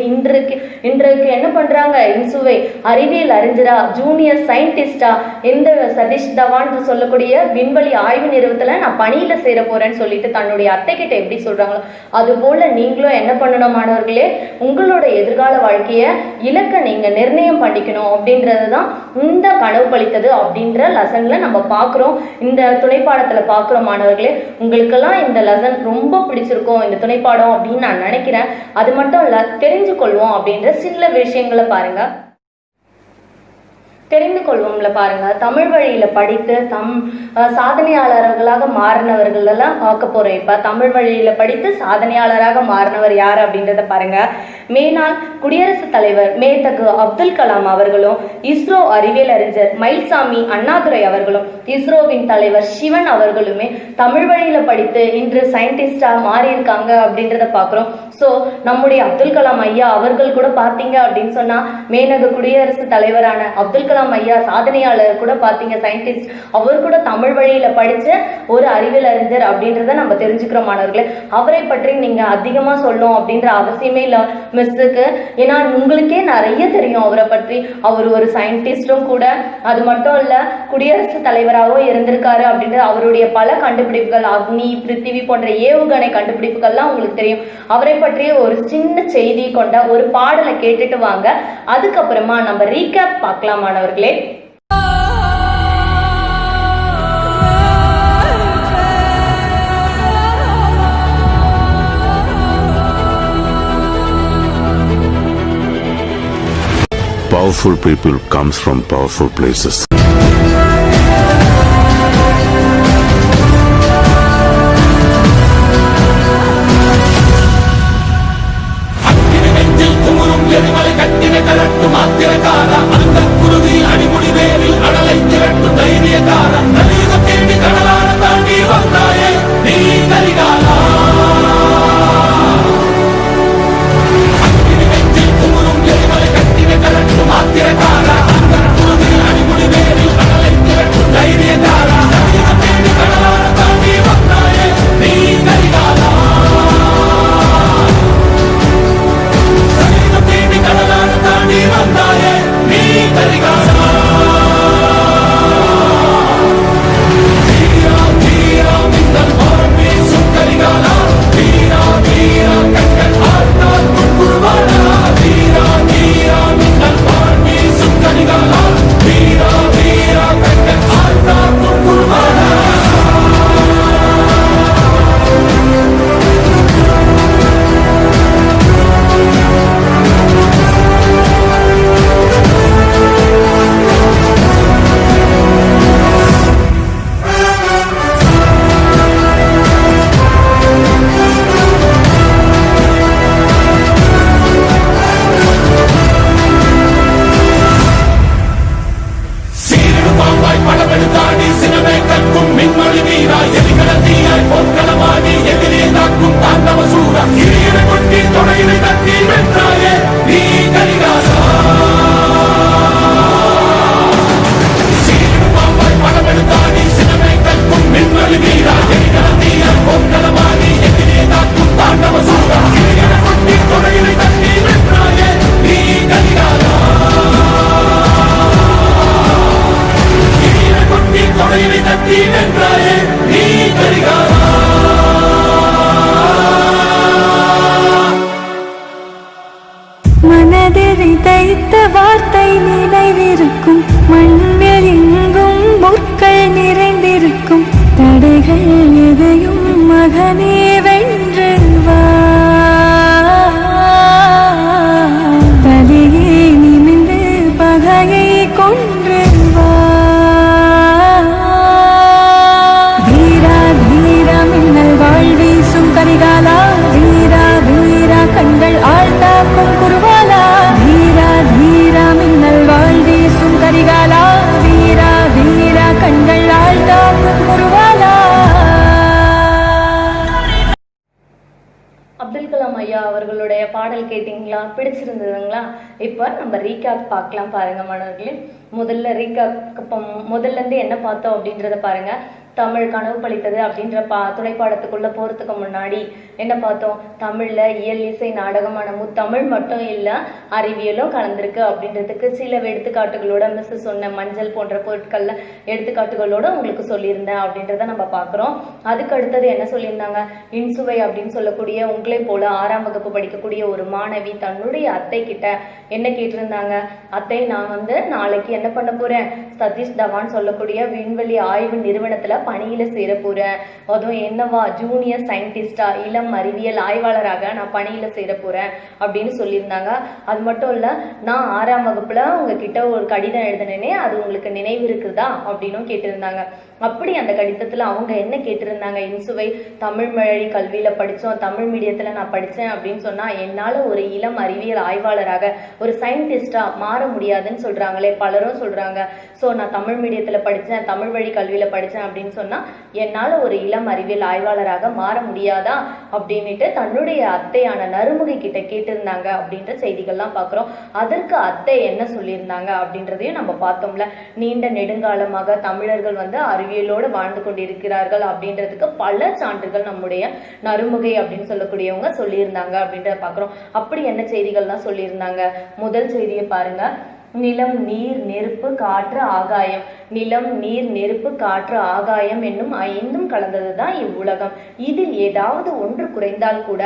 இன்றைக்கு என்ன பண்றாங்க, இன்சுவை அறிவியல் அறிஞரா, ஜூனியர் சயின்டிஸ்டா, இந்த சதீஷ் தவான் சொல்லக்கூடிய விண்வெளி ஆய்வு நிறுவனத்துல நான் பணியில சேர போறேன்னு சொல்லிட்டு தன்னுடைய அத்தை கிட்ட எப்படி சொல்றாங்களோ அது போல நீங்களும் என்ன பண்ணணும் மாணவர்களே, உங்களோட எதிர்கால வாழ்க்கைய இலக்க நீங்க நிர்ணயம் பண்ணிக்கணும் அப்படின்றதுதான் இந்த கனவு பழித்தது அப்படின்ற லெசன்ல நம்ம பாக்குறோம். இந்த துணைப்பாடத்துல பாக்குறோம் மாணவர்களே. உங்களுக்கெல்லாம் இந்த லெசன் ரொம்ப பிடிச்சிருக்கும் இந்த துணைப்பாடம் அப்படின்னு நான் நினைக்கிறேன். அது மட்டும் இல்ல, தெரிஞ்சு கொள்வோம் அப்படின்ற சில விஷயங்களை பாருங்க, தெரிந்து கொள்வோம்ல பாருங்க. தமிழ் வழியில படித்து சாதனையாளர்களாக மாறினவர்கள் எல்லாம் பார்க்க போறோம். இப்ப தமிழ் வழியில படித்து சாதனையாளராக மாறினவர் யார் அப்படின்றத பாருங்க. மேனாள் குடியரசுத் தலைவர் மேதகு அப்துல் கலாம் அவர்களும், இஸ்ரோ அறிவியல் அறிஞர் மயில்சாமி அண்ணாதுரை அவர்களும், இஸ்ரோவின் தலைவர் சிவன் அவர்களுமே தமிழ் வழியில படித்து இன்று சயின்டிஸ்டா மாறி இருக்காங்க அப்படின்றத பாக்குறோம். நம்முடைய அப்துல் கலாம் ஐயா அவர்கள் கூட பாத்தீங்க அப்படின்னு சொன்னா, மேனகு குடியரசுத் தலைவரான அப்துல் கலாம் ஐயா சாதனையாளர் கூட பாத்தீங்க, சயின்டிஸ்ட், அவர் கூட தமிழ் வழியில படிச்ச ஒரு அறிவியல் அறிஞர் அப்படின்றத நம்ம தெரிஞ்சுக்கிறோம் மாணவர்களே. அவரை பற்றி நீங்க அதிகமா சொல்லணும் அப்படின்ற அவசியமே இல்ல மிஸ்ஸுக்கு, ஏன்னா உங்களுக்கே நிறைய தெரியும் அவரை பற்றி. அவர் ஒரு சயின்டிஸ்டும் கூட, அது மட்டும் இல்ல குடியரசுத் தலைவராகவும் இருந்திருக்காரு அப்படின்றது அவருடைய பல கண்டுபிடிப்புகள், அக்னி, பிருத்திவி போன்ற ஏவுகணை கண்டுபிடிப்புகள்லாம் உங்களுக்கு தெரியும். அவரை பற்றிய ஒரு சின்ன செய்தி கொண்ட ஒரு பாடலை கேட்டுட்டு வாங்க, அதுக்கப்புறமா நம்ம ரீகேப் பார்க்கலாம் மாணவர்களே. Powerful people comes from powerful places. மனதில் விதைத்த வார்த்தை நினைவிருக்கும், மண்ணில் எங்கும் முற்கள் நிறைந்திருக்கும். தடைகள் எதையும் மகனே வென்று வா, தலையே நிமிர்ந்து பகையை கொன்று வா. வீரா வீரா மின்னல் வாழ் வீசும் கரிகாலா, வீரா வீரா கண்கள் ஆழ்த்தாக்கும் குருவாலா. வீரா வீரா மின்னல் வாழ் வீசும் கரிகாலா, வீரா வீரா கண்கள் ஆழ்த்தாக்கும் குருவாலா. அப்துல் கலாம் ஐயா அவர்களுடைய பாடல் கேட்டீங்களா? பிடிச்சிருந்ததுங்களா? இப்போ நம்ம ரீகேப் பார்க்கலாம் பாருங்க மாணவர்களே. முதல்ல இருந்து என்ன பார்த்தோம் அப்படின்றத பாருங்க. தமிழ் கனவு பழித்தது அப்படின்ற துணைப்பாடத்துக்குள்ள போறதுக்கு முன்னாடி என்ன பார்த்தோம்? தமிழ்ல இயல் இசை நாடகமான முத்தமிழ் மட்டும் இல்ல, அறிவியலும் கலந்திருக்கு அப்படின்றதுக்கு சில எடுத்துக்காட்டுகளோட மிஸ் சொன்ன மஞ்சள் போன்ற பொருட்கள்ல எடுத்துக்காட்டுகளோட உங்களுக்கு சொல்லியிருந்தேன் அப்படின்றத நம்ம பார்க்குறோம். அதுக்கு அடுத்தது என்ன சொல்லியிருந்தாங்க? இன்சுவை அப்படின்னு சொல்லக்கூடிய உங்களை போல 6ஆம் வகுப்பு படிக்கக்கூடிய ஒரு மாணவி தன்னுடைய அத்தை கிட்ட என்ன கேட்டிருந்தாங்க? அத்தை, நான் நாளைக்கு என்ன பண்ண போறேன்? சதீஷ் தவான் சொல்லக்கூடிய விண்வெளி ஆய்வு நிறுவனத்துல பணியில சேர போறேன். அதுவும் என்னவா, ஜூனியர் சயின்டிஸ்டா, இளம் அறிவியல் ஆய்வாளராக நான் பணியில சேர போறேன் அப்படின்னு சொல்லியிருந்தாங்க. அது மட்டும் இல்ல, நான் 6ஆம் வகுப்புல உங்ககிட்ட ஒரு கடிதம் எழுதினேனே, அது உங்களுக்கு நினைவு இருக்குதா அப்படின்னும் கேட்டிருந்தாங்க. அப்படி அந்த கடிதத்துல அவங்க என்ன கேட்டிருந்தாங்க? இன்சுவை, தமிழ் வழி கல்வியில படிச்சோம், தமிழ் மீடியத்துல நான் படிச்சேன் அப்படின்னு சொன்னா என்னால ஒரு இளம் அறிவியல் ஆய்வாளராக ஒரு சயின்டிஸ்டா மாற முடியாதுன்னு சொல்றாங்களே, பலரும் சொல்றாங்க. ஸோ நான் தமிழ் மீடியத்துல படிச்சேன், தமிழ் வழி கல்வியில படிச்சேன் அப்படின்னு சொன்னா என்னால ஒரு இளம் அறிவியல் ஆய்வாளராக மாற முடியாதா அப்படின்னுட்டு தன்னுடைய அத்தையான நறுமுகை கிட்ட கேட்டிருந்தாங்க அப்படின்ற செய்திகள்லாம் பார்க்குறோம். அதற்கு அத்தை என்ன சொல்லியிருந்தாங்க அப்படின்றதையும் நம்ம பார்த்தோம்ல. நீண்ட நெடுங்காலமாக தமிழர்கள் அறிவியலோடு வாழ்ந்து கொண்டிருக்கிறார்கள் அப்படின்றதுக்கு பல சான்றுகள் நம்முடைய நறுமுகை அப்படின்னு சொல்லக்கூடியவங்க சொல்லியிருந்தாங்க அப்படின்றத பார்க்குறோம். அப்படி என்ன செய்திகள்லாம் சொல்லியிருந்தாங்க? முதல் செய்தியை பாருங்க. நிலம், நீர், நெருப்பு, காற்று, ஆகாயம். நிலம், நீர், நெருப்பு, காற்று, ஆகாயம் என்னும் 5ம் கலந்ததுதான் இவ்வுலகம். இதில் ஏதாவது ஒன்று குறைந்தால் கூட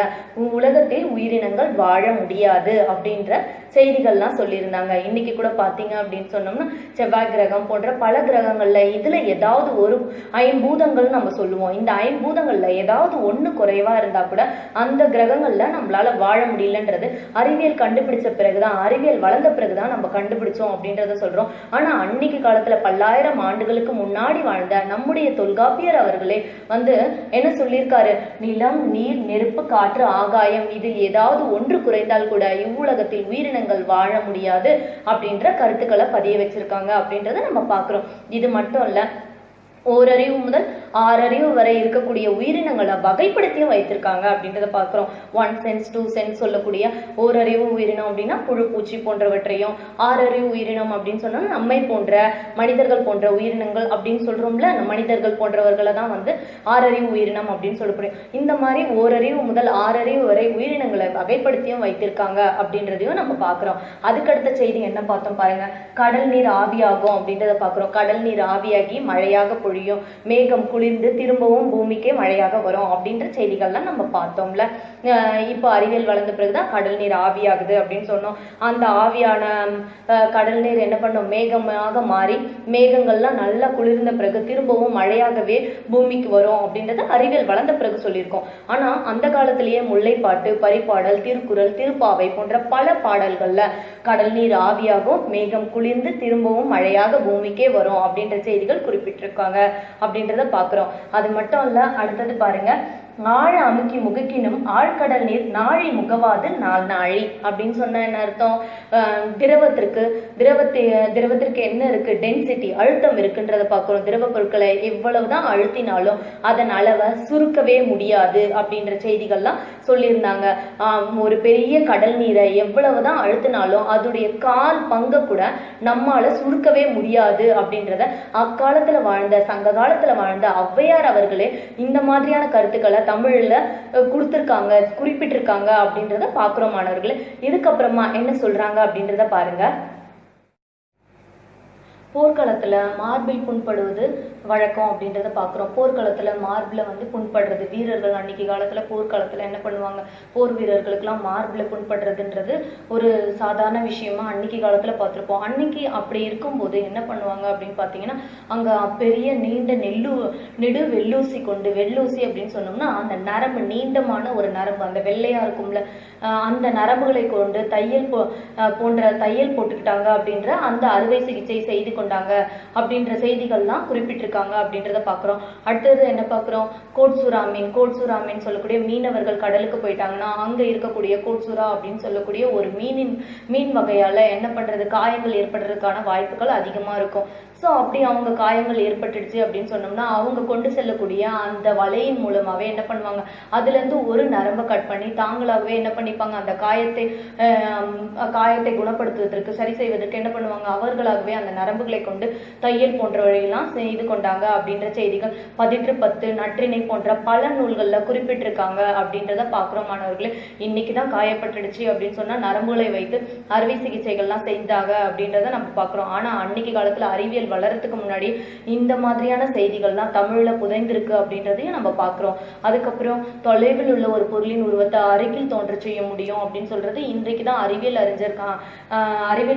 உலகத்தில் உயிரினங்கள் வாழ முடியாது அப்படின்ற செய்திகள்லாம் சொல்லியிருந்தாங்க. இன்னைக்கு கூட பாத்தீங்க அப்படின்னு சொன்னோம்னா செவ்வாய் கிரகம் போன்ற பல கிரகங்கள்ல இதுல ஏதாவது ஒரு 5 பூதங்கள் நம்ம சொல்லுவோம். இந்த 5 பூதங்கள்ல ஏதாவது ஒண்ணு குறைவா இருந்தா கூட அந்த கிரகங்கள்ல நம்மளால வாழ முடியலன்றது அறிவியல் கண்டுபிடிச்ச பிறகுதான், அறிவியல் வளர்ந்த பிறகுதான் நம்ம கண்டுபிடிச்சோம் அப்படின்றத சொல்றோம். ஆனா அன்னைக்கு காலத்துல பல்லாயிரம் ஆண்டுகளுக்கு முன்னாடி வாழ்ந்த நம்முடைய தொல்காப்பியர் அவர்களே என்ன சொல்லியிருக்காரு, நிலம், நீர், நெருப்பு, காற்று, ஆகாயம் இதில் ஏதாவது ஒன்று குறைந்தால் கூட இவ்வுலகத்தில் உயிரினங்கள் வாழ முடியாது அப்படின்ற கருத்துக்களை பதிய வச்சிருக்காங்க அப்படின்றத நம்ம பார்க்கிறோம். இது மட்டும் இல்ல, ஓரறிவு முதல் 6 அறிவு வரை இருக்கக்கூடிய உயிரினங்களை வகைப்படுத்தியும் வைத்திருக்காங்க அப்படின்றத பார்க்கிறோம். 1 சென்ஸ் 2 சென்ஸ் சொல்லக்கூடிய ஓரறிவு உயிரினம் அப்படின்னா புழு, பூச்சி போன்றவற்றையும், 6 அறிவு உயிரினம் அப்படின்னு சொன்னா நம்மை போன்ற மனிதர்கள் போன்ற உயிரினங்கள் அப்படின்னு சொல்றோம்ல, மனிதர்கள் போன்றவர்களை தான் 6 அறிவு உயிரினம் அப்படின்னு சொல்லப்படுறோம். இந்த மாதிரி ஓரறிவு முதல் 6 அறிவு வரை உயிரினங்களை வகைப்படுத்தியும் வைத்திருக்காங்க அப்படின்றதையும் நம்ம பார்க்கிறோம். அதுக்கடுத்த செய்தி என்ன பார்த்தோம் பாருங்க, கடல் நீர் ஆவியாகும் அப்படின்றத பார்க்கிறோம். கடல் நீர் ஆவியாகி மழையாக பொழியும், மேகம் குளிர்ந்து திரும்பவும் பூமிக்கே மழையாக வரும் அப்படின்ற செய்திகள்லாம் நம்ம பார்த்தோம்ல. இப்போ அறிவியல் வளர்ந்த பிறகுதான் கடல் நீர் ஆவியாகுது அப்படின்னு சொன்னோம். அந்த ஆவியான கடல் நீர் என்ன பண்ணும், மேகமாக மாறி மேகங்கள்லாம் நல்லா குளிர்ந்த பிறகு திரும்பவும் மழையாகவே பூமிக்கு வரும் அப்படின்றத அறிவியல் வளர்ந்த பிறகு சொல்லியிருக்கோம். ஆனா அந்த காலத்திலேயே முல்லைப்பாட்டு, பரிபாடல், திருக்குறள், திருப்பாவை போன்ற பல பாடல்கள்ல கடல் நீர் ஆவியாகும், மேகம் குளிர்ந்து திரும்பவும் மழையாக பூமிக்கே வரும் அப்படின்ற செய்திகள் குறிப்பிட்டிருக்காங்க அப்படின்றத பாக்குறோம். அது மட்டும் இல்ல, அடுத்தது பாருங்க, ஆழ அமுக்கி முகக்கினும் ஆழ்கடல் நீர் நாழி முகவாது நாள் நாழி அப்படின்னு சொன்ன என்ன அர்த்தம், திரவத்திற்கு என்ன இருக்கு, டென்சிட்டி, அழுத்தம் இருக்குன்றத பார்க்கிறோம். திரவ பொருட்களை எவ்வளவுதான் அழுத்தினாலும் அதன் அளவை சுருக்கவே முடியாது அப்படின்ற செய்திகள்லாம் சொல்லியிருந்தாங்க. ஒரு பெரிய கடல் நீரை எவ்வளவுதான் அழுத்தினாலும் அதோடைய கால் பங்கு கூட நம்மால சுருக்கவே முடியாது அப்படின்றத அக்காலத்துல வாழ்ந்த, சங்க காலத்துல வாழ்ந்த ஔவையார் அவர்களே இந்த மாதிரியான கருத்துக்களை தமிழ்ல கொடுத்திருக்காங்க, குறிப்பிட்டிருக்காங்க அப்படின்றத பாக்குறோம் மாணவர்களே. இதுக்கப்புறமா என்ன சொல்றாங்க அப்படின்றத பாருங்க. போர்க்களத்துல மார்பில் புண்படுவது வழக்கம் அப்படின்றத பார்க்குறோம். போர்க்களத்துல மார்பில் புண்படுறது, வீரர்கள் அன்னைக்கு காலத்துல போர்க்களத்துல என்ன பண்ணுவாங்க, போர் வீரர்களுக்கெல்லாம் மார்பில் புண்படுறதுன்றது ஒரு சாதாரண விஷயமா அன்னைக்கு காலத்துல பார்த்துருப்போம். அன்னைக்கு அப்படி இருக்கும்போது என்ன பண்ணுவாங்க அப்படின்னு பார்த்தீங்கன்னா, அங்க பெரிய நீண்ட நெடு வெள்ளூசி கொண்டு, வெள்ளூசி அப்படின்னு சொன்னோம்னா அந்த நரம்பு, நீண்டமான ஒரு நரம்பு, அந்த வெள்ளையா இருக்கும்ல, அந்த நரம்புகளை கொண்டு போன்ற தையல் போட்டுக்கிட்டாங்க அப்படின்ற அந்த அறுவை சிகிச்சை செய்து கொண்டாங்க அப்படின்ற செய்திகள்லாம் குறிப்பிட்டிருக்காங்க அப்படின்றத பாக்குறோம். அடுத்தது என்ன பாக்குறோம், கோட்சுரா மீன் சொல்லக்கூடிய மீனவர்கள் கடலுக்கு போயிட்டாங்கன்னா அங்க இருக்கக்கூடிய கோட்சுரா அப்படின்னு சொல்லக்கூடிய ஒரு மீன் வகையால என்ன பண்றது, காயங்கள் ஏற்படுறதுக்கான வாய்ப்புகள் அதிகமா இருக்கும். ஸோ அப்படி அவங்க காயங்கள் ஏற்பட்டுடுச்சு அப்படின்னு சொன்னோம்னா அவங்க கொண்டு செல்லக்கூடிய அந்த வலையின் மூலமாவே என்ன பண்ணுவாங்க, அதுல இருந்து ஒரு நரம்பை கட் பண்ணி தாங்களாகவே என்ன பண்ணிப்பாங்க, அந்த காயத்தை குணப்படுத்துவதற்கு, சரி செய்வதற்கு என்ன பண்ணுவாங்க, அவர்களாகவே அந்த நரம்புகளை கொண்டு தையல் போன்றவரையெல்லாம் செய்து கொண்டாங்க அப்படின்ற செய்திகள் 18 நற்றிணை போன்ற பல நூல்கள்ல குறிப்பிட்டிருக்காங்க அப்படின்றத பாக்குறோம் மாணவர்களே. இன்னைக்குதான் காயப்பட்டுடுச்சு அப்படின்னு சொன்னா நரம்புகளை வைத்து அறுவை சிகிச்சைகள்லாம் செஞ்சாங்க அப்படின்றத நம்ம பாக்குறோம். ஆனா அன்னைக்கு காலத்துல அறிவியல் வளர்றதுக்கு முன்னாடி இந்த மாதிரியான செய்திகள்லாம் தமிழ்ல புதைந்திருக்கு அப்படின்றதையும் நம்ம பாக்குறோம். அதுக்கப்புறம் தொலைவில் உள்ள ஒரு பொருளின் உருவத்தை அருகில் தோன்ற செய்ய முடியும் அப்படின்னு சொல்றது இன்றைக்குதான் அறிவியல்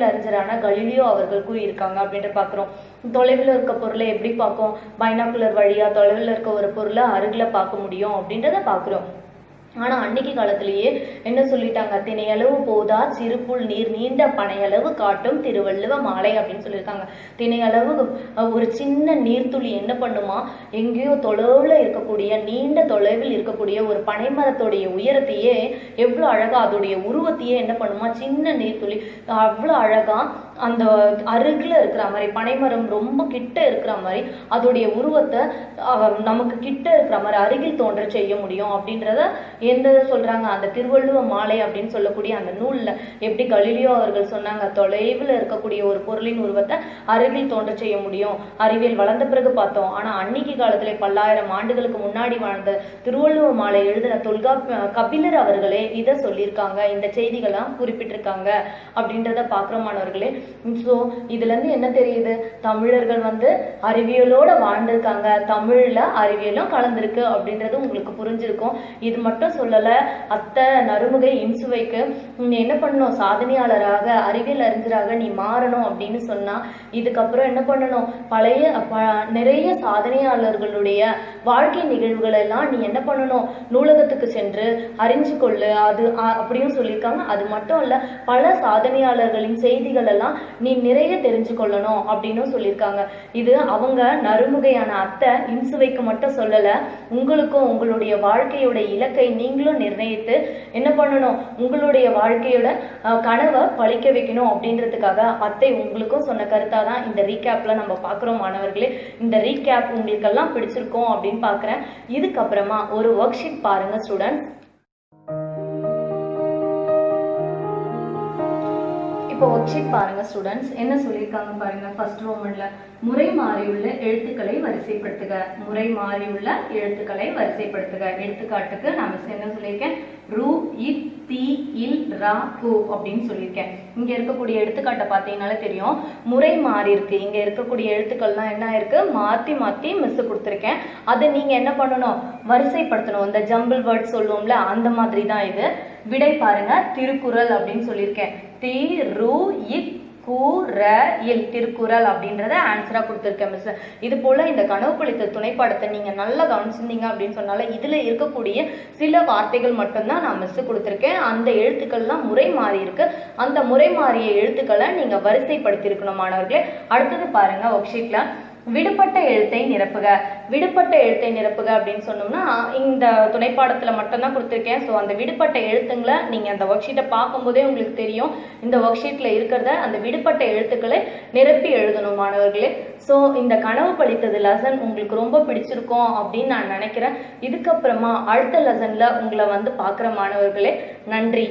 அறிஞரான கலீலியோ அவர்கள் கூறியிருக்காங்க அப்படின்ற பாக்குறோம். தொலைவில் இருக்க பொருளை எப்படி பார்ப்போம், பைனாக்குலர் வழியா தொலைவில் இருக்க ஒரு பொருளை அருகில பார்க்க முடியும் அப்படின்றத பாக்குறோம். ஆனா அன்னைக்கு காலத்திலேயே என்ன சொல்லிட்டாங்க, திணையளவு போதா சிறுபுல் நீர் நீண்ட பனையளவு காட்டும் திருவள்ளுவ மாலை அப்படின்னு சொல்லியிருக்காங்க. திணையளவு ஒரு சின்ன நீர்த்துளி என்ன பண்ணுமா, எங்கேயோ தொலைவில் இருக்கக்கூடிய, நீண்ட தொலைவில் இருக்கக்கூடிய ஒரு பனைமரத்துடைய உயரத்தையே எவ்வளவு அழகா, அதோடைய உருவத்தையே என்ன பண்ணுமா, சின்ன நீர்த்துளி அவ்வளவு அழகா அந்த அருகில இருக்கிற மாதிரி, பனைமரம் ரொம்ப கிட்ட இருக்கிற மாதிரி அதோடைய உருவத்தை நமக்கு கிட்ட இருக்கிற மாதிரி அருகில் தோன்ற செய்ய முடியும் அப்படின்றத எந்த சொல்றாங்க, அந்த திருவள்ளுவ மாலை அப்படின்னு சொல்லக்கூடிய அந்த நூல்ல எப்படி கலீலியோ அவர்கள் சொன்னாங்க, தொலைவில் இருக்கக்கூடிய ஒரு பொருளின் உருவத்தை அருகில் தோன்ற செய்ய முடியும். அறிவியல் வளர்ந்த பிறகு பார்த்தோம். ஆனா அன்னைக்கு காலத்துல பல்லாயிரம் ஆண்டுகளுக்கு முன்னாடி வாழ்ந்த திருவள்ளுவ மாலை எழுதின கபிலர் அவர்களே இதை சொல்லியிருக்காங்க, இந்த செய்திகள்லாம் குறிப்பிட்டிருக்காங்க அப்படின்றத பாக்குறோமானவர்களே. ஸோ இதுல இருந்து என்ன தெரியுது, தமிழர்கள் அறிவியலோட வாழ்ந்திருக்காங்க, தமிழ்ல அறிவியலும் கலந்திருக்கு அப்படின்றது உங்களுக்கு புரிஞ்சிருக்கும். இது மட்டும் சொல்லல, அத்தை நறுமுகை இன்சுவைக்கு என்ன பண்ணணும், சாதனையாளராக, அறிவியல் அறிஞராக நீ மாறணும் அப்படின்னு சொன்னா இதுக்கப்புறம் என்ன பண்ணணும், நிறைய சாதனையாளர்களுடைய வாழ்க்கை நிகழ்வுகள் எல்லாம் நீ என்ன பண்ணணும், நூலகத்துக்கு சென்று அறிஞ்சு கொள்ளு, அது அப்படியும் சொல்லியிருக்காங்க. அது மட்டும் இல்ல, பல சாதனையாளர்களின் செய்திகள் எல்லாம் நீ நிறைய தெரிஞ்சுக்கொள்ளணும் அப்படின்னு சொல்லியிருக்காங்க. இது அவங்க நறுமுகையான அத்தை இன்சுவைக்கு மட்டும் சொல்லல, உங்களுக்கும் உங்களுடைய வாழ்க்கையோட இலக்கை நீங்களும் நிர்ணயித்து என்ன பண்ணணும், உங்களுடைய வாழ்க்கையோட கனவை பழிக்க வைக்கணும் அப்படின்றதுக்காக அத்தை உங்களுக்கும் சொன்ன கருத்தா தான் இந்த ரீகேப்ல நம்ம பார்க்குறோம் மாணவர்களே. இந்த ரீகேப் உங்களுக்கெல்லாம் பிடிச்சிருக்கோம் அப்படின்னு பார்க்குறேன். இதுக்கப்புறமா ஒரு ஒர்க் ஷீட் பாருங்க ஸ்டூடெண்ட்ஸ். இப்போ ஒர்க் ஷீட் பாருங்க ஸ்டூடெண்ட்ஸ், என்ன சொல்லியிருக்காங்க பாருங்க. ஃபர்ஸ்ட் ரோமன்ல முறை மாறியுள்ள எழுத்துக்களை வரிசைப்படுத்துக, முறை மாறியுள்ள எழுத்துக்களை வரிசைப்படுத்துக. எடுத்துக்காட்டுக்கு நான் என்ன சொல்லியிருக்கேன், ரு இத் தி இல் ரா கு அப்படின்னு சொல்லியிருக்கேன். இங்க இருக்கக்கூடிய எடுத்துக்காட்டை பார்த்தீங்கன்னாலே தெரியும், முறை மாறி இருக்கு. இங்க இருக்கக்கூடிய எழுத்துக்கள்லாம் என்ன இருக்கு, மாத்தி மாத்தி மிஸ் கொடுத்துருக்கேன். அதை நீங்க என்ன பண்ணணும், வரிசைப்படுத்தணும். இந்த ஜம்பிள் வேர்ட் சொல்லுவோம்ல, அந்த மாதிரி தான் இது. விடை பாருங்க, திருக்குறள் அப்படின்னு சொல்லியிருக்கேன். தி ரு இக் கு ர இல், திருக்குறள் அப்படின்றத ஆன்சரா கொடுத்துருக்கேன் மிஸ். இது போல இந்த கனவு பழித்த துணைப்பாடத்தை நீங்க நல்லா கவனிச்சிருந்தீங்க அப்படின்னு சொன்னால இதுல இருக்கக்கூடிய சில வார்த்தைகள் மட்டும்தான் நான் மிஸ் கொடுத்துருக்கேன். அந்த எழுத்துக்கள்லாம் முறை மாறி இருக்கு. அந்த முறை மாறிய எழுத்துக்களை நீங்க வரிசைப்படுத்தி இருக்கணும் மாணவர்களே. அடுத்தது பாருங்க ஒர்க் ஷீட்ல விடுபட்ட எழுத்தை நிரப்புக. விடுபட்ட எழுத்தை நிரப்புக அப்படின்னு சொன்னோம்னா இந்த துணைப்பாடத்துல மட்டும்தான் கொடுத்துருக்கேன். ஸோ அந்த விடுபட்ட எழுத்துங்களை நீங்க அந்த ஒர்க் ஷீட்டை பார்க்கும்போதே உங்களுக்கு தெரியும், இந்த ஒர்க் ஷீட்ல இருக்கிறத அந்த விடுபட்ட எழுத்துக்களை நிரப்பி எழுதணும் மாணவர்களே. ஸோ இந்த கனவு பழித்தது லெசன் உங்களுக்கு ரொம்ப பிடிச்சிருக்கும் அப்படின்னு நான் நினைக்கிறேன். இதுக்கப்புறமா அடுத்த லெசன்ல உங்களை வந்து பார்க்குற மாணவர்களே. நன்றி.